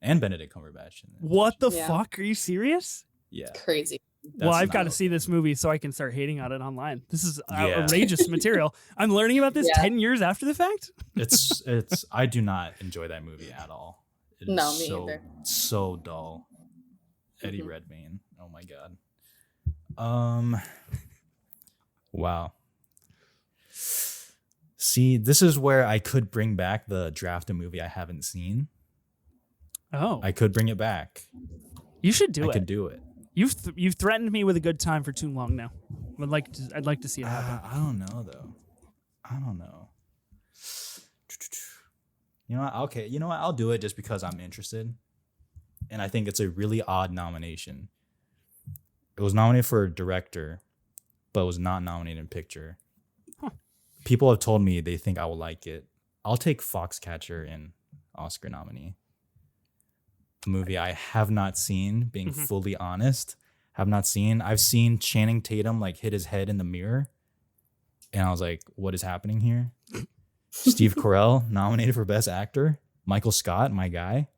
and Benedict Cumberbatch. In What the Yeah. fuck? Are you serious? Yeah. Crazy. Well, I've got to not see this movie so I can start hating on it online. This is Yeah. outrageous material. I'm learning about this Yeah. 10 years after the fact. It's I do not enjoy that movie at all. It is No, me so, either. so dull. Eddie Mhm. Redmayne. Oh my God. Wow. See, this is where I could bring back the draft a movie I haven't seen. Oh, I could bring it back. you should do I it. could do it. You've threatened me with a good time for too long now. I'd like to see it happen. I don't know though. I don't know. You know what? Okay, you know what? I'll do it just because I'm interested. And I think it's a really odd nomination. It was nominated for director, but was not nominated in picture. Huh. People have told me they think I will like it. I'll take Foxcatcher in Oscar nominee. A movie I have not seen, being Mhm. fully honest. Have not seen. I've seen Channing Tatum like hit his head in the mirror. And I was like, what is happening here? Steve Carell nominated for Best Actor. Michael Scott, my guy.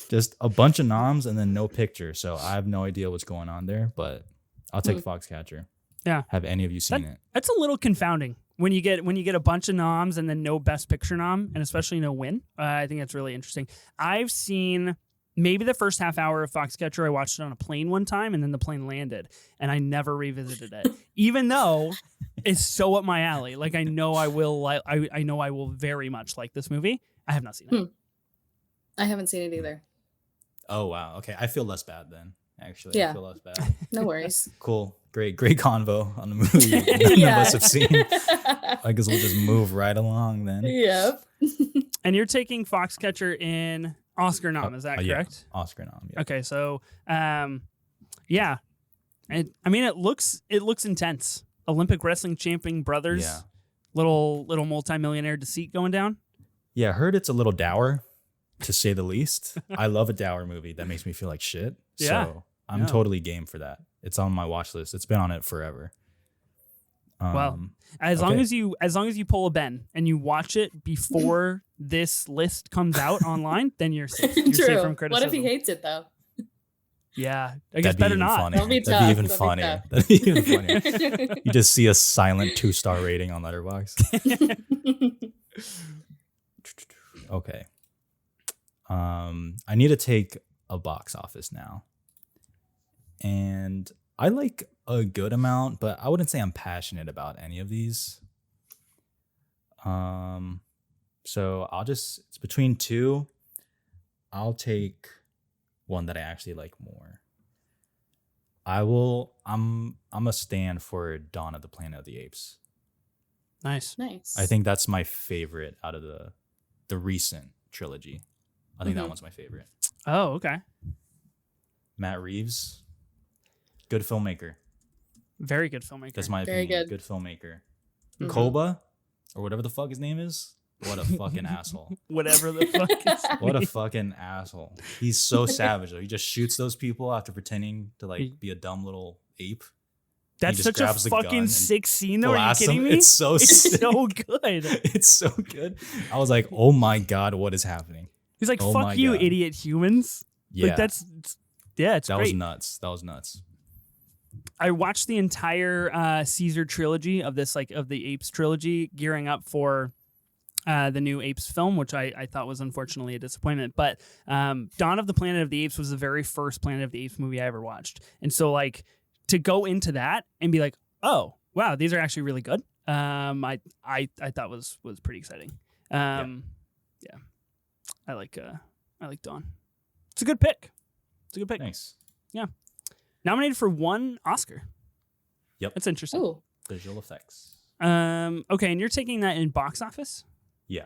Just a bunch of noms and then no picture. So I have no idea what's going on there, but I'll take Foxcatcher. Yeah. Have any of you seen it? That's a little confounding when you get a bunch of noms and then no Best Picture nom, and especially no win. I think that's really interesting. I've seen maybe the first half hour of Foxcatcher. I watched it on a plane one time, and then the plane landed, and I never revisited it, even though it's so up my alley. Like I know I will. I know I will very much like this movie. I have not seen it. I haven't seen it either. Oh, wow. Okay. I feel less bad then, actually. Yeah. I feel less bad. No worries. Cool. Great convo on the movie none Yeah. of us have seen. I guess we'll just move right along then. Yep. And you're taking Foxcatcher in Oscar nom, is that Yeah. correct? Oscar nom. Yeah. Okay, so yeah, and I mean it looks intense. Olympic wrestling champion brothers, Yeah. little multimillionaire deceit going down. Yeah, I heard it's a little dour, to say the least. I love a dour movie that makes me feel like shit. Yeah. So I'm Yeah. totally game for that. It's on my watch list. It's been on it forever. Well, As long okay. as you pull a Ben and you watch it before this list comes out online, then you're safe. You're safe True. from What criticism. if he hates it though? Yeah, I guess that'd be better even not. funny. That'll be That'd tough. be even That'll be funnier. tough. That'd be even funnier. You just see a silent 2-star rating on Letterboxd. Okay. I need to take a box office now. And I like a good amount, but I wouldn't say I'm passionate about any of these. So it's between two. I'll take one that I actually like more. I'm a stand for Dawn of the Planet of the Apes. Nice. Nice. I think that's my favorite out of the recent trilogy. I think that Mhm. one's my favorite. Oh, okay. Matt Reeves, good filmmaker. Very good filmmaker. That's my Very opinion. good. Good filmmaker. Mhm. Koba, or whatever the fuck his name is. What a fucking asshole. Whatever the fuck is What a fucking asshole. He's so savage though. He just shoots those people after pretending to like be a dumb little ape. That's just such a grabs the gun fucking and sick scene though. Are you blasts kidding him. me? It's so sick. so good. It's so good. I was like, oh my God, what is happening? He's like, Oh fuck my you, God. idiot humans. Yeah. Like it's that great. was nuts. That was nuts. I watched the entire Caesar trilogy of this, like of the Apes trilogy, gearing up for the new Apes film, which I thought was unfortunately a disappointment. But Dawn of the Planet of the Apes was the very first Planet of the Apes movie I ever watched. And so like to go into that and be like, oh, wow, these are actually really good. I thought was pretty exciting. Yeah. I like Dawn. It's a good pick. Thanks. Yeah. Nominated for 1 Oscar. Yep. That's interesting. Oh, Visual effects. Okay, and you're taking that in box office? Yeah.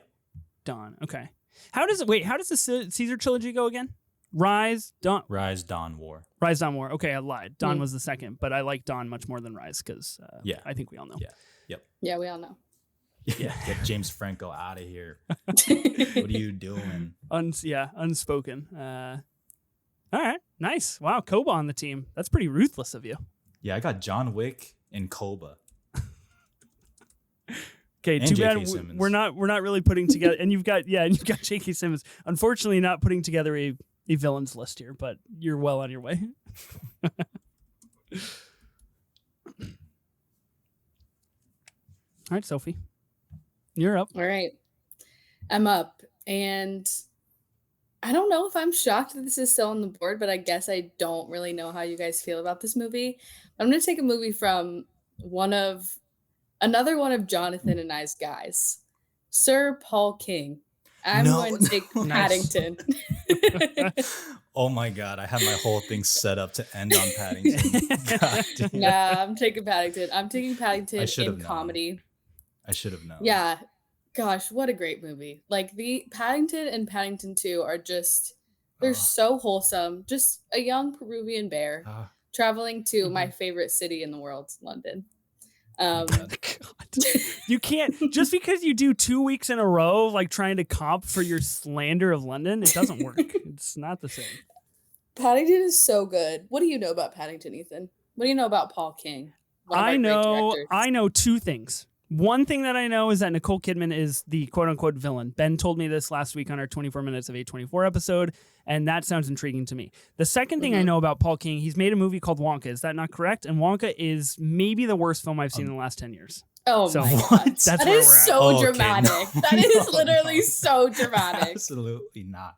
Dawn. Okay. How does the Caesar trilogy go again? Rise, Dawn, War. Rise, Dawn, War. Okay, I lied. Dawn was the second, but I like Dawn much more than Rise because I think we all know. Yeah. Yep. yeah, we all know. Yeah. Get James Franco out of here. What are you doing? Unspoken. All right, nice. Wow, Koba on the team. That's pretty ruthless of you. Yeah, I got John Wick and Koba. Okay, And too J.K. bad Simmons. we're not really putting together. And you've got J.K. Simmons. Unfortunately, not putting together a villains list here, but you're well on your way. All right, Sophie, you're up. All right. I'm up. And I don't know if I'm shocked that this is still on the board, but I guess I don't really know how you guys feel about this movie. I'm going to take a movie from another one of Jonathan and I's guys, Sir Paul King. I'm going to take Paddington. Oh my God, I have my whole thing set up to end on Paddington. God damn. Nah, I'm taking Paddington. I'm taking Paddington I should in have known. comedy. I should have known. Yeah. Gosh, what a great movie. Like the Paddington and Paddington 2 are just, they're so wholesome. Just a young Peruvian bear traveling to my favorite city in the world, London. God. You can't, just because you do 2 weeks in a row, like trying to comp for your slander of London, it doesn't work. It's not the same. Paddington is so good. What do you know about Paddington, Ethan? What do you know about Paul King? I know 2 things. One thing that I know is that Nicole Kidman is the quote-unquote villain. Ben told me this last week on our 24 Minutes of A24 episode, and that sounds intriguing to me. The second thing I know about Paul King, he's made a movie called Wonka. Is that not correct? And Wonka is maybe the worst film I've seen in the last 10 years. Oh So, my God. that's That where is we're at. so Okay, dramatic. no. That is No, literally no. so dramatic. Absolutely not.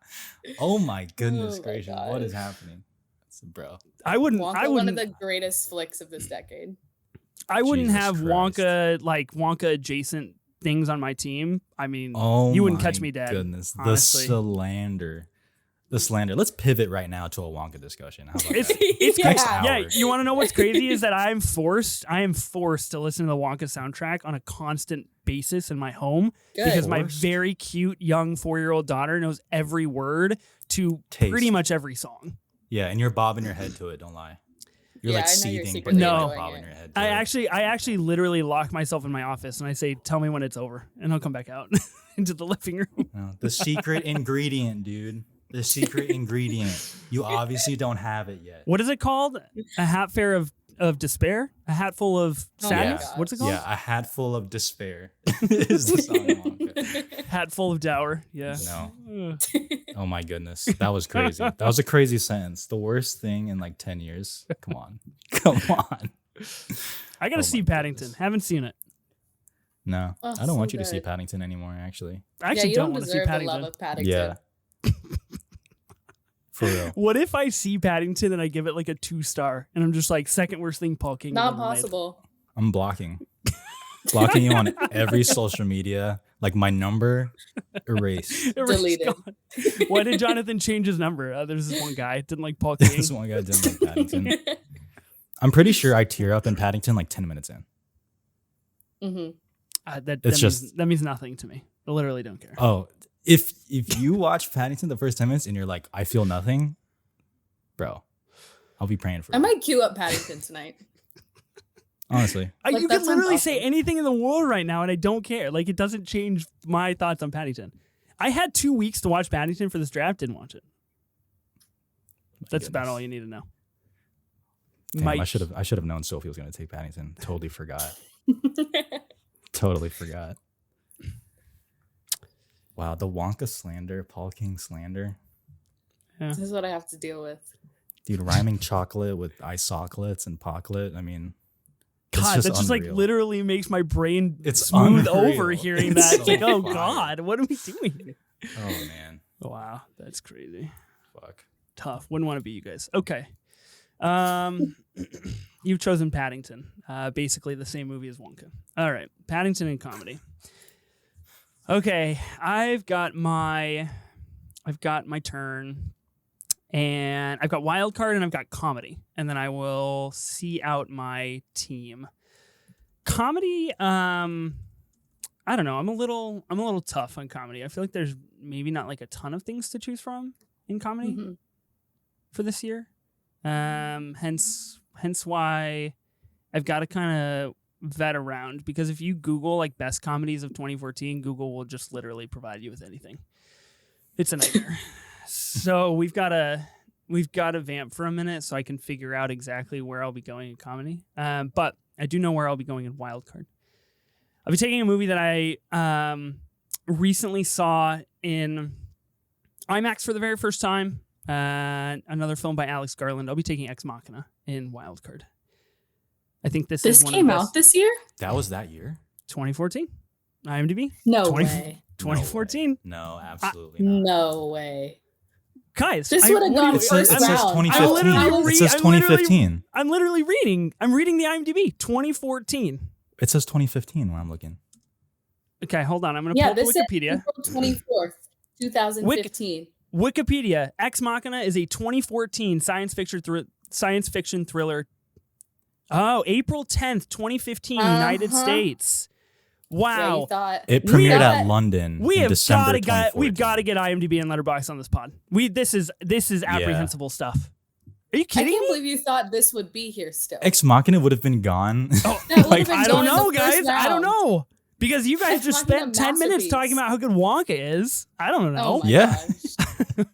Oh my goodness Oh my gracious. God. What is happening? Bro. I wouldn't. One of the greatest flicks of this decade. I wouldn't Jesus have Christ. Wonka adjacent things on my team. I mean, Oh, you wouldn't my catch me dead. Goodness, honestly. the slander. Let's pivot right now to a Wonka discussion. How about It's that? it's Yeah. crazy. Yeah, Hour. you want to know what's crazy is that I am forced to listen to the Wonka soundtrack on a constant basis in my home Good. because my Forced? very cute young 4-year-old daughter knows every word to Taste. pretty much every song. Yeah, and you're bobbing your head to it. Don't lie. You're Yeah, like I know you're seething, but secretly you're No. like bobbing enjoying your head. To I it. actually literally lock myself in my office and I say, "Tell me when it's over," and I'll come back out into the living room. No, the secret ingredient, dude. The secret ingredient. You obviously don't have it yet. What is it called? A hat fair of despair? A hat full of Oh my sadness? God. What's it called? Yeah, a hat full of despair is the song. Wonka. Hat full of dour. Yeah. No. Ugh. Oh my goodness. That was crazy. That was a crazy sentence. The worst thing in like 10 years. Come on. Come on. I gotta Oh see my Paddington. goodness. Haven't seen it. No. Oh, I don't so want you to see good. Paddington anymore, actually. I actually you don't don't want to see deserve the Paddington. love of Paddington. Yeah. For real. What if I see Paddington and I give it like a 2-star and I'm just like second worst thing Paul King Not ever made? possible. I'm blocking. Blocking you on every social media. Like my number erased. Everyone's Deleted. gone. Why did Jonathan change his number? There's this one guy didn't like Paul King. This one guy didn't like Paddington. I'm pretty sure I tear up in Paddington like 10 minutes in. Mm-hmm. That means nothing to me. I literally don't care. Oh, if you watch Paddington the first 10 minutes and you're like, I feel nothing, bro, I'll be praying for I you. might queue up Paddington tonight. Honestly. Like, You that can sounds literally say awesome. anything in the world right now, and I don't care. Like, it doesn't change my thoughts on Paddington. I had 2 weeks to watch Paddington for this draft. Didn't watch it. That's about all you need to know. Damn, Mike. I should have known Sophie was going to take Paddington. Totally forgot. Totally forgot. Wow, the Wonka slander, Paul King slander. This is what I have to deal with. Dude, rhyming chocolate with isocolates and pocklet. I mean, it's God, that just like unreal. literally makes my brain It's smooth unreal. over hearing It's that. It's so like, oh fire. God, what are we doing? Oh man, Wow, that's crazy. fuck. Tough. Wouldn't want to be you guys. Okay. You've chosen Paddington. Basically the same movie as Wonka. All right. Paddington and comedy. Okay. I've got my turn. And I've got wild card and I've got comedy. And then I will see out my team. Comedy, I don't know. I'm a little tough on comedy. I feel like there's maybe not like a ton of things to choose from in comedy. Mm-hmm. For this year. Hence why I've got to kind of vet around, because if you Google like best comedies of 2014, Google will just literally provide you with anything. It's a nightmare. So we've got to vamp for a minute so I can figure out exactly where I'll be going in comedy. But I do know where I'll be going in wildcard. I'll be taking a movie that I recently saw in IMAX for the very first time. Another film by Alex Garland. I'll be taking Ex Machina in wildcard. I think this is one came of the out this year? That was that year? 2014. IMDb. No 20 way. 2014. No, absolutely not. No way. Guys, This would have what do gone you- first It says round. 2015. It says 2015. I'm literally reading the IMDb. 2014. It says 2015 when I'm looking. Okay, hold on. I'm going to Yeah, pull this up is Wikipedia. April 24th, 2015. Wikipedia. Ex Machina is a 2014 science fiction thriller. Oh, April 10th, 2015, United States. Yeah, Wow. you thought It We premiered got- at London We in have December we've 2014. got to get IMDb and Letterboxd on this pod. This is apprehensible stuff. Are you I kidding can't me? believe you thought this would be here still. Ex Machina would have been gone. Oh, That would've like, been I don't going in know, the first guys. I don't round. know. Because you guys Ex just Machina spent 10 minutes masterpiece. talking about how good Wonka is. I don't know. Oh my Yeah. gosh.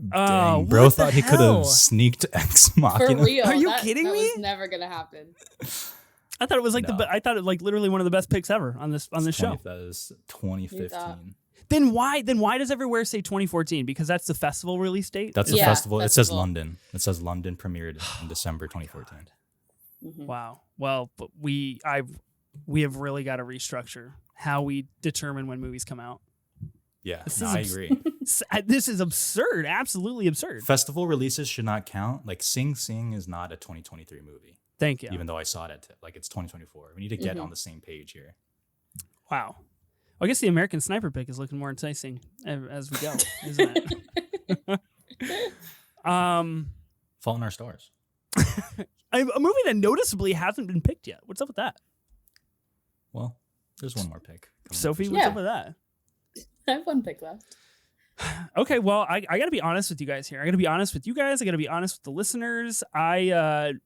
Dang, bro what the thought he could hell? have sneaked Ex For Machina. real. Are you that, kidding that me? was never going to happen. I thought it was like No. I thought it like literally one of the best picks ever on this show. That is You thought- 2015. Then why does everywhere say 2014? Because that's the festival release date. That's the Yeah, festival. It says festival. London. It says London premiered in December 2014. Mhm. Wow. Well, but we have really got to restructure how we determine when movies come out. Yeah, This no, is I abs- agree. This is absurd. Absolutely absurd. Festival releases should not count. Like Sing Sing is not a 2023 movie, Thank you. even though I saw it at like it's 2024. We need to get Mhm. on the same page here. Wow. I guess the American Sniper pick is looking more enticing as we go, isn't it? Fault in Our Stars. A movie that noticeably hasn't been picked yet. What's up with that? Well, there's one more pick. coming up Sophie, for what's Yeah. up with that? I have one pick left. Okay, well, I got to be honest with you guys here. I got to be honest with you guys. I got to be honest with the listeners. I've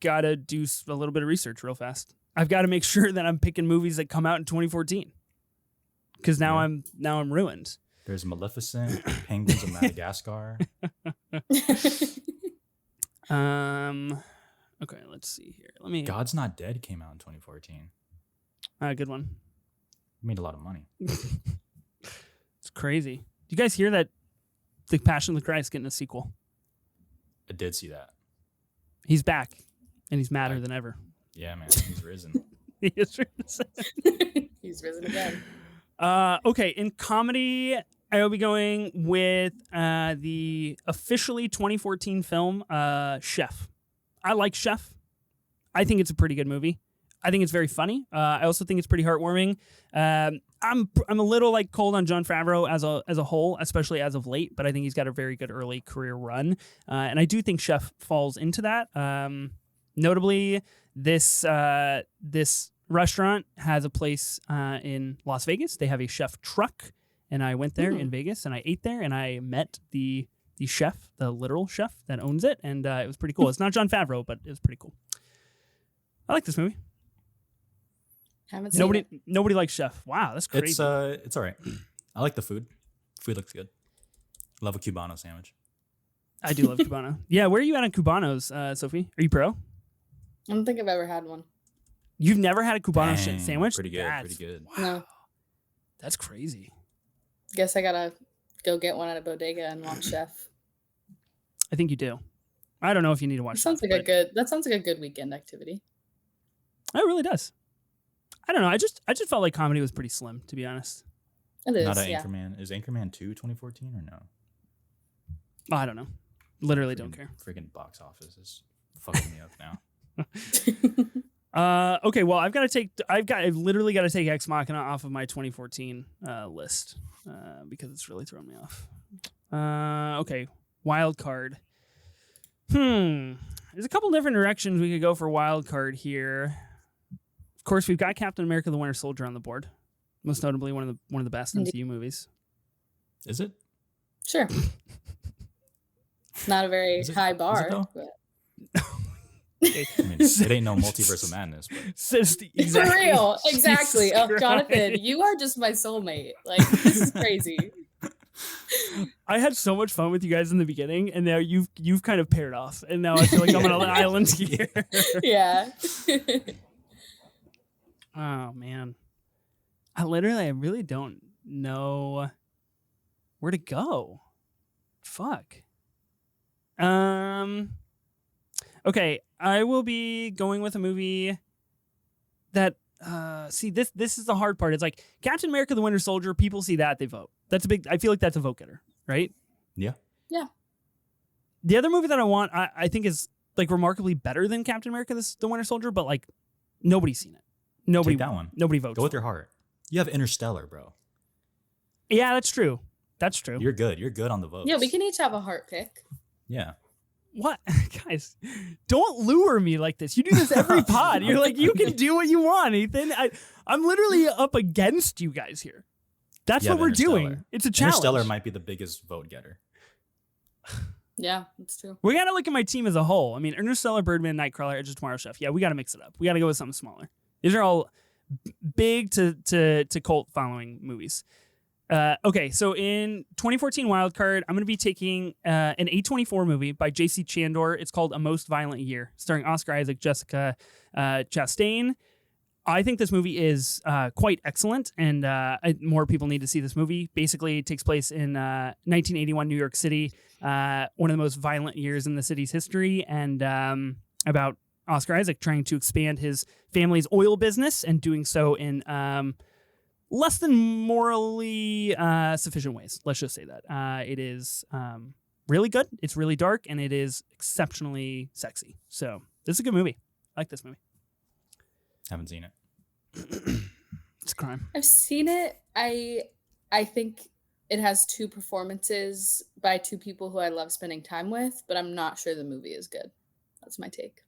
got to do a little bit of research real fast. I've got to make sure that I'm picking movies that come out in 2014. Because now Yeah. I'm ruined. There's Maleficent, Penguins of Madagascar. Okay, let's see here. Let me. God's Not Dead came out in 2014. Good one. Made a lot of money. It's crazy. Do you guys hear that? The Passion of the Christ getting a sequel. I did see that. He's back, and he's madder than ever. Yeah, man, he's risen. He is risen. He's risen again. Okay, in comedy, I will be going with the officially 2014 film Chef. I like Chef. I think it's a pretty good movie. I think it's very funny. I also think it's pretty heartwarming. I'm a little like cold on Jon Favreau as a whole, especially as of late, but I think he's got a very good early career run, and I do think Chef falls into that. Notably, this restaurant has a place in Las Vegas. They have a chef truck, and I went there in Vegas, and I ate there, and I met the chef, the literal chef that owns it, and it was pretty cool. It's not Jon Favreau, but it was pretty cool. I like this movie. Haven't seen it. Nobody likes Chef. Wow, that's crazy. It's all right. I like the food. Food looks good. Love a Cubano sandwich. I do love Cubano. Yeah, where are you at on Cubanos, Sophie? Are you pro? I don't think I've ever had one. You've never had a Cubano Dang, sandwich? Pretty good. Pretty good. Wow. No. That's crazy. Guess I gotta go get one at a bodega and watch Chef. I think you do. I don't know if you need to watch That sounds Chef, like but that sounds like a good weekend activity. it really does. I don't know. I just felt like comedy was pretty slim, to be honest. It is. Not an Yeah. Anchorman. Is Anchorman 2 2014 or no? I don't know. Literally don't care. Freaking box office is fucking me up now. Okay, well, I've literally got to take Ex Machina off of my 2014 list because it's really thrown me off. Okay, wild card. There's a couple different directions we could go for wild card here. Of course, we've got Captain America: The Winter Soldier on the board. Most notably, one of the best Indeed. MCU movies. Is it? Sure. Not a very Is it- high is it bar. though? But Okay. I mean, it ain't no multiverse of madness, but Exactly. For real. Exactly. Jesus Oh, Jonathan, Christ. you are just my soulmate. Like, this is crazy. I had so much fun with you guys in the beginning, and now you've kind of paired off, and now I feel like I'm on an island here. Yeah. Oh man, I really don't know where to go. Fuck. Okay, I will be going with a movie that see this is the hard part. It's like Captain America: The Winter Soldier. People see that, they vote. I feel like that's a vote getter, right? yeah. Yeah. The other movie that I want, I think is like remarkably better than Captain America: The Winter Soldier, but like nobody's seen it. Nobody Take that one. Nobody votes. Go with your heart. You have Interstellar, bro. Yeah, that's true. That's true. You're good. You're good on the votes. Yeah, we can each have a heart pick. Yeah. What? Guys, don't lure me like this. You do this every pod. You're like, you can do what you want, Ethan. I'm literally up against you guys here. That's Yeah, what we're Interstellar. doing. It's a challenge. Interstellar might be the biggest vote getter. Yeah, that's true. We got to look at my team as a whole. I mean, Interstellar, Birdman, Nightcrawler, Edge of Tomorrow, Chef. Yeah, we got to mix it up. We got to go with something smaller. These are all big to cult following movies. Okay, so in 2014 wildcard, I'm going to be taking an A24 movie by J.C. Chandor. It's called A Most Violent Year, starring Oscar Isaac, Jessica Chastain. I think this movie is quite excellent, and more people need to see this movie. Basically, it takes place in 1981 New York City, one of the most violent years in the city's history, and about Oscar Isaac trying to expand his family's oil business and doing so in less than morally sufficient ways. Let's just say that. It is really good. It's really dark, and it is exceptionally sexy. So this is a good movie. I like this movie. Haven't seen it. It's a crime. I've seen it. I think it has two performances by two people who I love spending time with, but I'm not sure the movie is good. That's my take.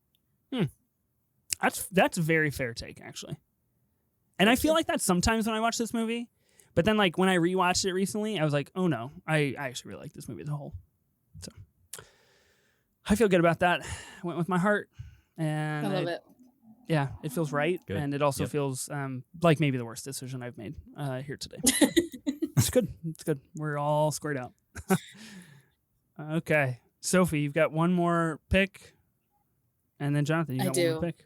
That's a very fair take, actually. And I feel like that sometimes when I watch this movie, but then like when I rewatched it recently, I was like, oh no, I actually really like this movie as a whole. So I feel good about that. I went with my heart, and I love it. Yeah, it feels right, Good. and it also Yep. feels like maybe the worst decision I've made here today. It's good. It's good. We're all squared out. Okay, Sophie, you've got one more pick, and then Jonathan, you I got one do. more pick.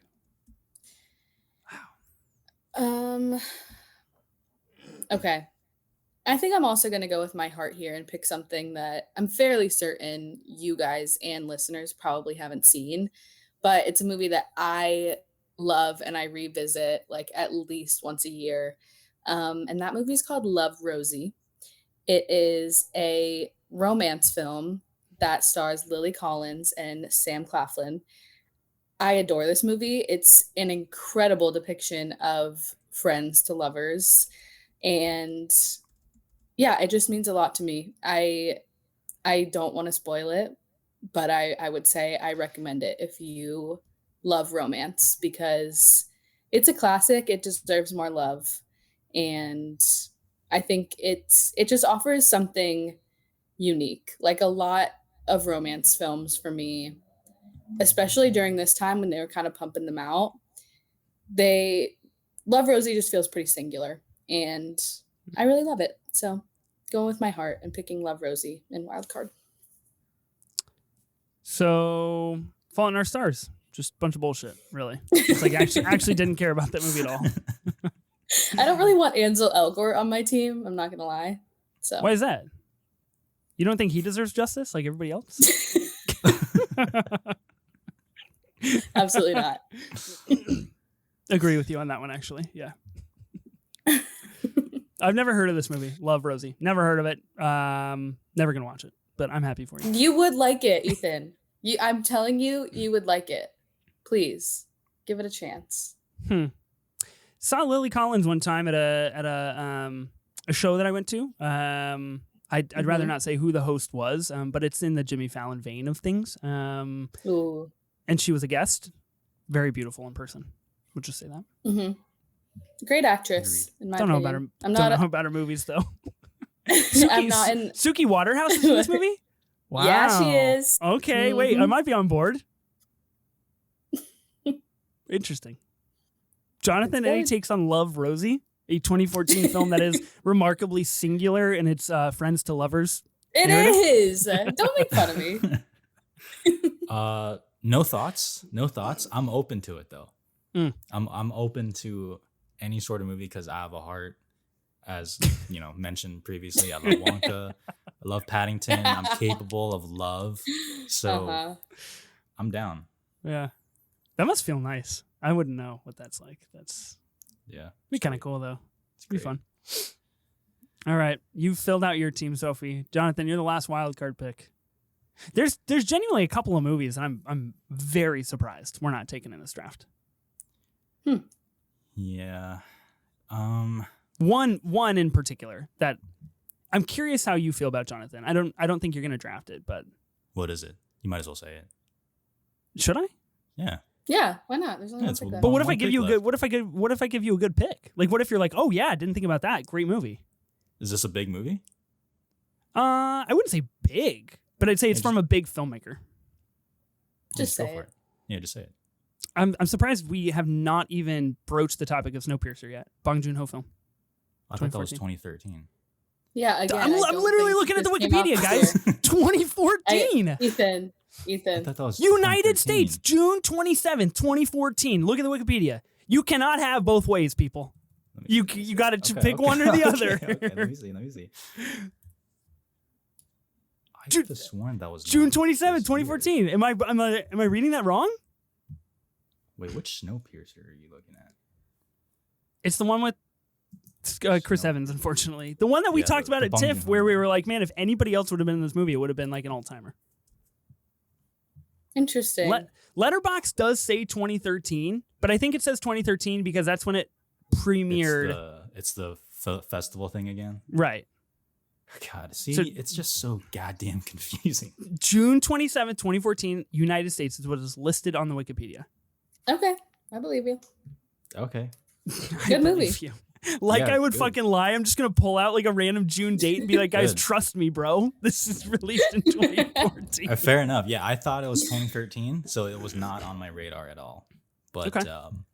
Okay. I think I'm also going to go with my heart here and pick something that I'm fairly certain you guys and listeners probably haven't seen, but it's a movie that I love and I revisit like at least once a year. And that movie is called Love, Rosie. It is a romance film that stars Lily Collins and Sam Claflin. I adore this movie. It's an incredible depiction of friends to lovers. And yeah, it just means a lot to me. I don't want to spoil it, but I would say I recommend it if you love romance because it's a classic. It deserves more love. And I think it just offers something unique. Like a lot of romance films for me, especially during this time when they were kind of pumping them out, Love Rosie just feels pretty singular, and I really love it. So going with my heart and picking Love Rosie in wild card. So Fault in Our Stars, just a bunch of bullshit, really. It's like actually didn't care about that movie at all. I don't really want Ansel Elgort on my team. I'm not gonna lie. So Why is that? You don't think he deserves justice like everybody else? Absolutely not. Agree with you on that one, actually. Yeah. I've never heard of this movie, Love Rosie. Never heard of it. Never gonna watch it, but I'm happy for you. You would like it, Ethan. I'm telling you, you would like it. Please give it a chance. Saw Lily Collins one time at a show that I went to. I'd rather not say who the host was, but it's in the Jimmy Fallon vein of things. Ooh. And she was a guest. Very beautiful in person. We'll just say that. Mm-hmm. Great actress, in my opinion. Don't know about her movies, though. I'm not in... Suki Waterhouse is in this movie? Wow. Yeah, she is. Okay, wait, I might be on board. Interesting. Jonathan, any takes on Love, Rosie? A 2014 film that is remarkably singular in its friends to lovers. It narrative? is. Don't make fun of me. No thoughts. I'm open to it though. I'm open to any sort of movie because I have a heart. As you know, mentioned previously, I love Wonka. I love Paddington. I'm capable of love. So I'm down. Yeah. That must feel nice. I wouldn't know what that's like. Be kind of cool though. It's be fun. All right, you've filled out your team, Sophie. Jonathan, you're the last wild card pick. There's genuinely a couple of movies, and I'm very surprised we're not taking in this draft. Yeah. One in particular that I'm curious how you feel about, Jonathan. I don't think you're gonna draft it, but What is it? You might as well say it. Should I? Yeah. Yeah, why not? There's only one pick left. But what if I give you a good? What if I give you a good pick? Like, what if you're like, oh yeah, I didn't think about that. Great movie. Is this a big movie? I wouldn't say big, but I'd say it's from a big filmmaker. Just say go for it. Yeah, just say it. I'm surprised we have not even broached the topic of Snowpiercer yet. Bong Joon-ho film. I thought that was 2013. Yeah, again, I'm literally looking at the Wikipedia, guys. 2014. Ethan. I thought that was United 2013. States, June 27th, 2014. Look at the Wikipedia. You cannot have both ways, people. You got to pick one or the other. Okay, let me see. I could have sworn that was June 27th, 2014. Am I reading that wrong? Wait, which Snowpiercer are you looking at? It's the one with Chris Evans, unfortunately. The one that we talked about at TIFF, where we were like, man, if anybody else would have been in this movie, it would have been like an all-timer. Interesting. Letterboxd does say 2013, but I think it says 2013 because that's when it premiered. It's the festival thing again? Right. God, see, it's just so goddamn confusing. June 27th, 2014, United States is what is listed on the Wikipedia. Okay, I believe you. Okay. Good movie. I would fucking lie. I'm just going to pull out like a random June date and be like, guys, trust me, bro. This is released in 2014. Fair enough. Yeah, I thought it was 2013, so it was not on my radar at all. But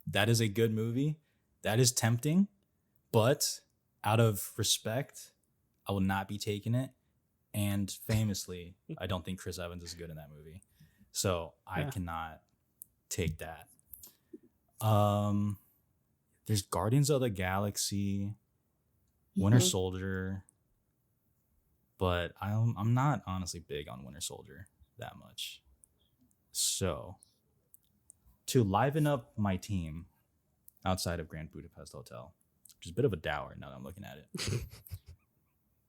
that is a good movie. That is tempting. But out of respect, I will not be taking it. And famously, I don't think Chris Evans is good in that movie. So I cannot take that. There's Guardians of the Galaxy, Winter Soldier, but I'm not honestly big on Winter Soldier that much. So to liven up my team outside of Grand Budapest Hotel, which is a bit of a dour now that I'm looking at it,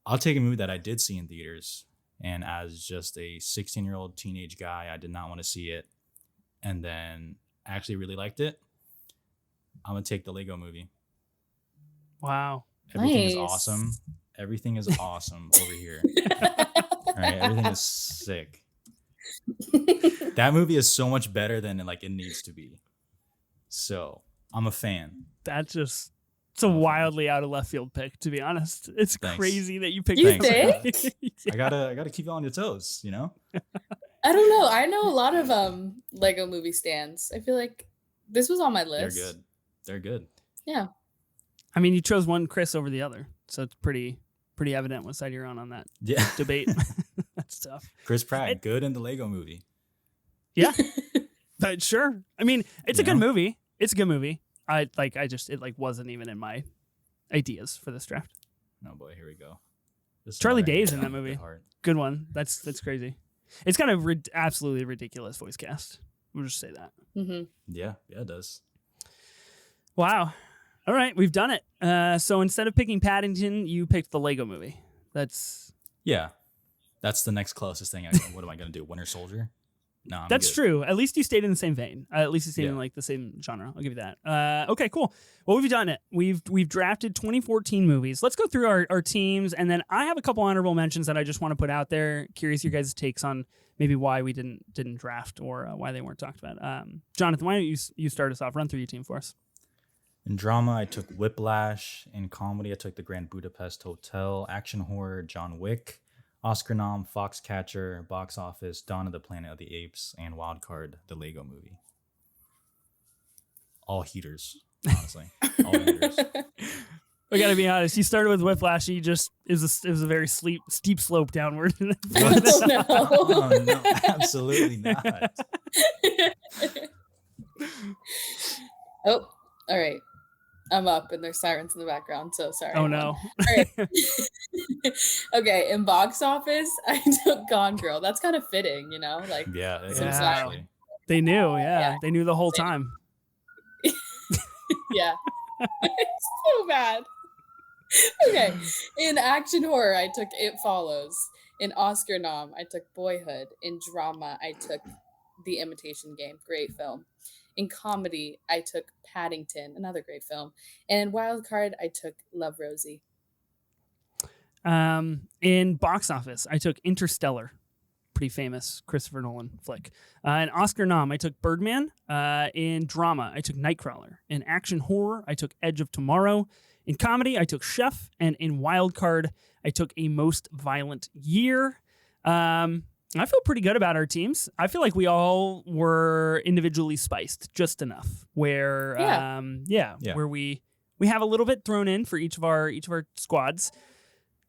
I'll take a movie that I did see in theaters, and as just a 16-year-old teenage guy, I did not want to see it, and then actually really liked it. I'm going to take the Lego Movie. Wow. Everything is awesome. Everything is awesome over here. All right, everything is sick. That movie is so much better than it needs to be. So, I'm a fan. It's a wildly out of left field pick, to be honest. It's crazy that you picked it. I gotta keep you on your toes, you know? I don't know. I know a lot of Lego Movie stands. I feel like this was on my list. They're good. They're good. Yeah. I mean, you chose one Chris over the other, so it's pretty evident what side you're on that Yeah. debate. That's tough. Chris Pratt, good in the Lego movie. Yeah, but sure. I mean, it's a good movie. It's a good movie. It wasn't even in my ideas for this draft. Oh boy, here we go. Charlie Day's in that movie. Good one. That's crazy. It's kind of absolutely ridiculous voice cast. We'll just say that. Mm-hmm. Yeah, it does. Wow. All right, we've done it. So instead of picking Paddington, you picked the Lego movie. That's the next closest thing. What am I gonna do? Winter Soldier? No, that's good. true. At least you stayed in the same vein. At least you stayed in like the same genre. I'll give you that. Okay, cool. Well, we've done it. We've drafted 2014 movies. Let's go through our teams, and then I have a couple honorable mentions that I just want to put out there. Curious your guys' takes on maybe why we didn't draft or why they weren't talked about. Jonathan, why don't you start us off? Run through your team for us. In drama, I took Whiplash. In comedy, I took The Grand Budapest Hotel. Action horror, John Wick. Oscar nom, Foxcatcher. Box office, Dawn of the Planet of the Apes. And wildcard, the Lego movie. All heaters, honestly. All heaters. We gotta be honest. You started with Whiplash. And you just it was a very steep slope downward. Oh, no. Oh, no, absolutely not. Oh, all right. I'm up and there's sirens in the background, so sorry. Oh no. All right. Okay, in box office, I took Gone Girl. That's kind of fitting, like Yeah, some actually. They knew, they knew the whole time. Yeah. It's so bad. Okay. In action horror, I took It Follows. In Oscar nom, I took Boyhood. In drama, I took The Imitation Game. Great film. In comedy, I took Paddington, another great film. And in wildcard, I took Love, Rosie. In box office, I took Interstellar, pretty famous Christopher Nolan flick. In Oscar nom, I took Birdman. In drama, I took Nightcrawler. In action horror, I took Edge of Tomorrow. In comedy, I took Chef. And in wildcard, I took A Most Violent Year. I feel pretty good about our teams. I feel like we all were individually spiced just enough where, where we have a little bit thrown in for each of our squads.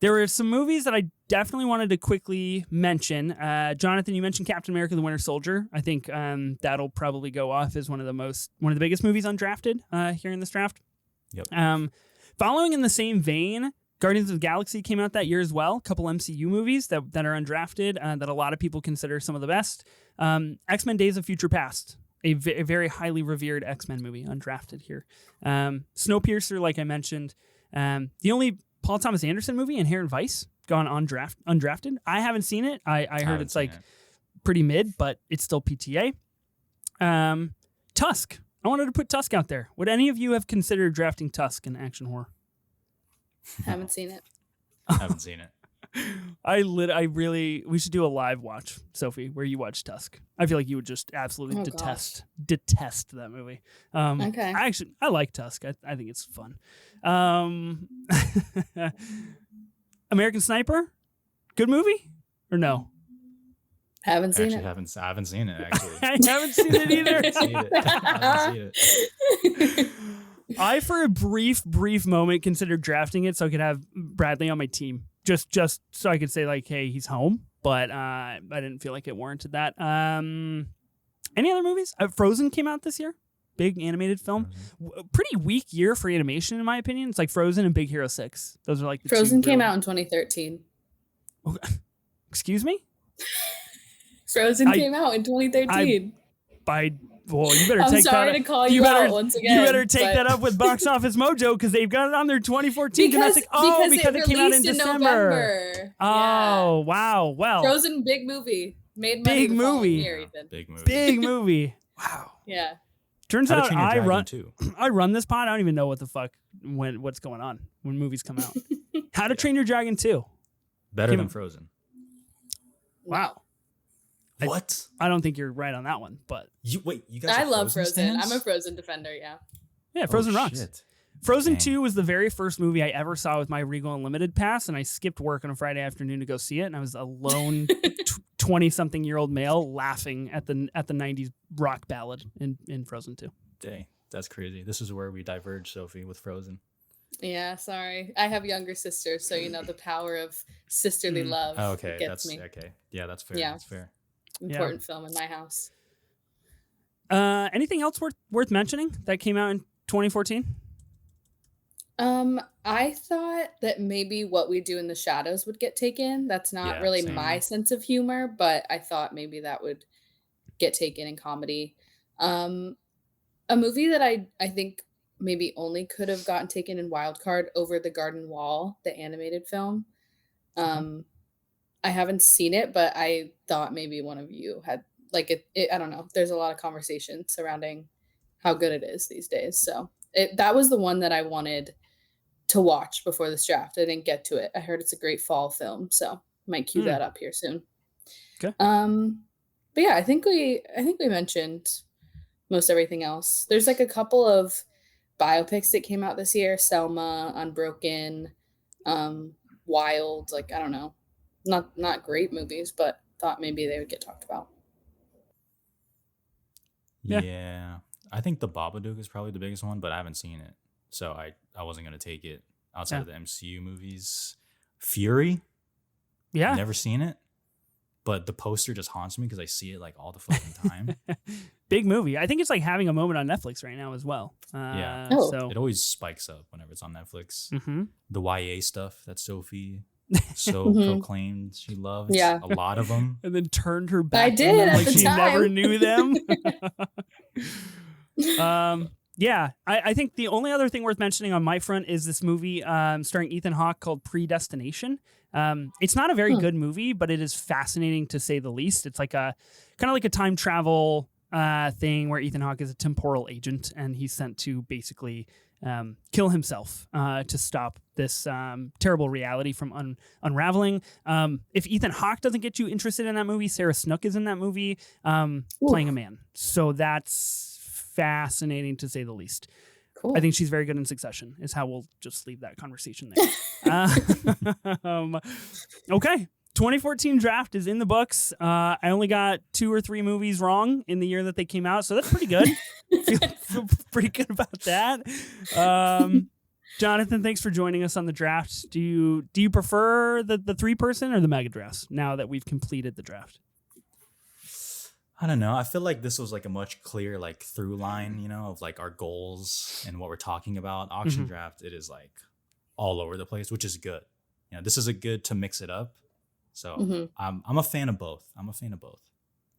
There were some movies that I definitely wanted to quickly mention. Jonathan, you mentioned Captain America: The Winter Soldier. I think that'll probably go off as one of the biggest movies undrafted here in this draft. Yep. Following in the same vein, Guardians of the Galaxy came out that year as well. A couple MCU movies that are undrafted that a lot of people consider some of the best. X-Men: Days of Future Past, a very highly revered X-Men movie, undrafted here. Snowpiercer, like I mentioned. The only Paul Thomas Anderson movie, Inherent Vice, gone undrafted. I haven't seen it. I heard it's like pretty mid, but it's still PTA. Tusk. I wanted to put Tusk out there. Would any of you have considered drafting Tusk in action horror? Haven't seen it. Haven't seen it. We should do a live watch, Sophie, where you watch Tusk. I feel like you would just absolutely detest that movie. Okay. I like Tusk. I think it's fun. American Sniper, good movie or no? Haven't seen Actually, it. I haven't seen it, actually. I haven't seen it either. I haven't seen it. I, for a brief moment, considered drafting it so I could have Bradley on my team. Just so I could say, like, hey, he's home. But I didn't feel like it warranted that. Any other movies? Frozen came out this year. Big animated film. Pretty weak year for animation, in my opinion. It's like Frozen and Big Hero 6. Those are like the Frozen two came out in 2013. Excuse me? Frozen came out in 2013. Well, you better I'm take sorry that. to call you out once again. You better take that up with Box Office Mojo because they've got it on their 2014 domestic. Oh, because it came out in December. November. Oh, wow. Well, Frozen, big movie. Made money the following year, even. Big movie. Wow. Yeah. Turns out I run this pod. I don't even know what the fuck what's going on when movies come out. How to Train Your Dragon 2. Better than Frozen. Wow. What? I don't think you're right on that one, but you guys. I love Frozen. Stands? I'm a Frozen defender. Yeah. Yeah, Frozen rocks. Shit. Frozen 2 was the very first movie I ever saw with my Regal Unlimited pass, and I skipped work on a Friday afternoon to go see it, and I was a lone 20-something-year-old male laughing at the 90s rock ballad in Frozen 2. Dang. That's crazy. This is where we diverge, Sophie, with Frozen. Yeah, sorry. I have younger sisters, so the power of sisterly love Oh, okay, gets me. okay. Yeah, that's fair. Yeah. That's fair. Important film in my house. Anything else worth mentioning that came out in 2014? I thought that maybe What We Do in the Shadows would get taken. That's not really same. my sense of humor, but I thought maybe that would get taken in comedy. A movie that I think maybe only could have gotten taken in Wildcard, Over the Garden Wall, the animated film. I haven't seen it, but I thought maybe one of you had it. I don't know. There's a lot of conversation surrounding how good it is these days. So that was the one that I wanted to watch before this draft. I didn't get to it. I heard it's a great fall film, so might cue that up here soon. Okay. But yeah, I think we mentioned most everything else. There's like a couple of biopics that came out this year: Selma, Unbroken, Wild. Like, I don't know, not great movies, but thought maybe they would get talked about. Yeah. I think The Babadook is probably the biggest one, but I haven't seen it, so I wasn't gonna take it outside of the MCU movies. Fury. Yeah. Never seen it, but the poster just haunts me because I see it like all the fucking time. Big movie. I think it's like having a moment on Netflix right now as well. Yeah. So It always spikes up whenever it's on Netflix. Mhm. The YA stuff that Sophie so proclaimed she loves. Yeah. A lot of them. And then turned her back. I on did them at like the she time. never knew them. Yeah, I think the only other thing worth mentioning on my front is this movie starring Ethan Hawke called Predestination. It's not a very good movie, but it is fascinating to say the least. It's like a kind of like a time travel thing where Ethan Hawke is a temporal agent and he's sent to basically kill himself to stop this terrible reality from unraveling. If Ethan Hawke doesn't get you interested in that movie, Sarah Snook is in that movie playing a man. So that's fascinating to say the least. Cool. I think she's very good in Succession is how we'll just leave that conversation there. Okay. 2014 draft is in the books. I only got 2 or 3 movies wrong in the year that they came out, so that's pretty good. feel pretty good about that. Jonathan, thanks for joining us on the draft. Do you prefer the 3-person or the mega drafts now that we've completed the draft? I don't know. I feel like this was like a much clear like through line, of like our goals and what we're talking about. Auction draft, it is like all over the place, which is good. This is a good to mix it up. So I'm a fan of both.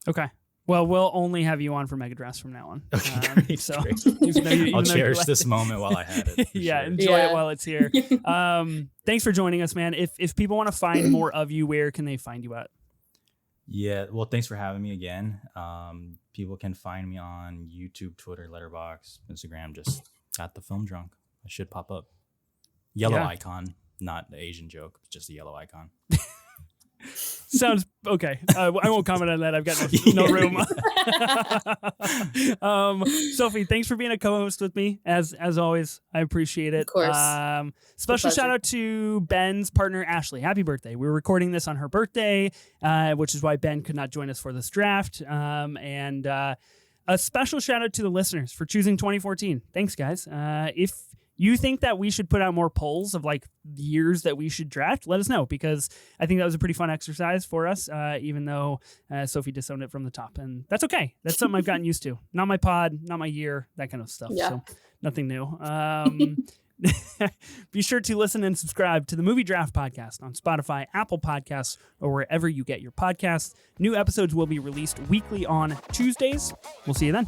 Okay. Well, we'll only have you on for mega drafts from now on. Okay, great. So Great. I'll cherish this moment while I had it. Yeah, sure. enjoy it while it's here. Thanks for joining us, man. If people want to find more of you, where can they find you at? Yeah, well, thanks for having me again. People can find me on YouTube, Twitter, Letterboxd, Instagram. Just got the film drunk. I should pop up. Yellow icon, not the Asian joke, just a yellow icon. Sounds okay. I won't comment on that. I've got no room. Sophie, thanks for being a co-host with me. As always, I appreciate it. Of course. Special shout out to Ben's partner, Ashley. Happy birthday. We were recording this on her birthday, which is why Ben could not join us for this draft. And a special shout out to the listeners for choosing 2014. Thanks, guys. If you think that we should put out more polls of like years that we should draft, let us know, because I think that was a pretty fun exercise for us, even though Sophie disowned it from the top. And that's okay. That's something I've gotten used to. Not my pod, not my year, that kind of stuff. Yeah. So nothing new. Be sure to listen and subscribe to the Movie Draft Podcast on Spotify, Apple Podcasts, or wherever you get your podcasts. New episodes will be released weekly on Tuesdays. We'll see you then.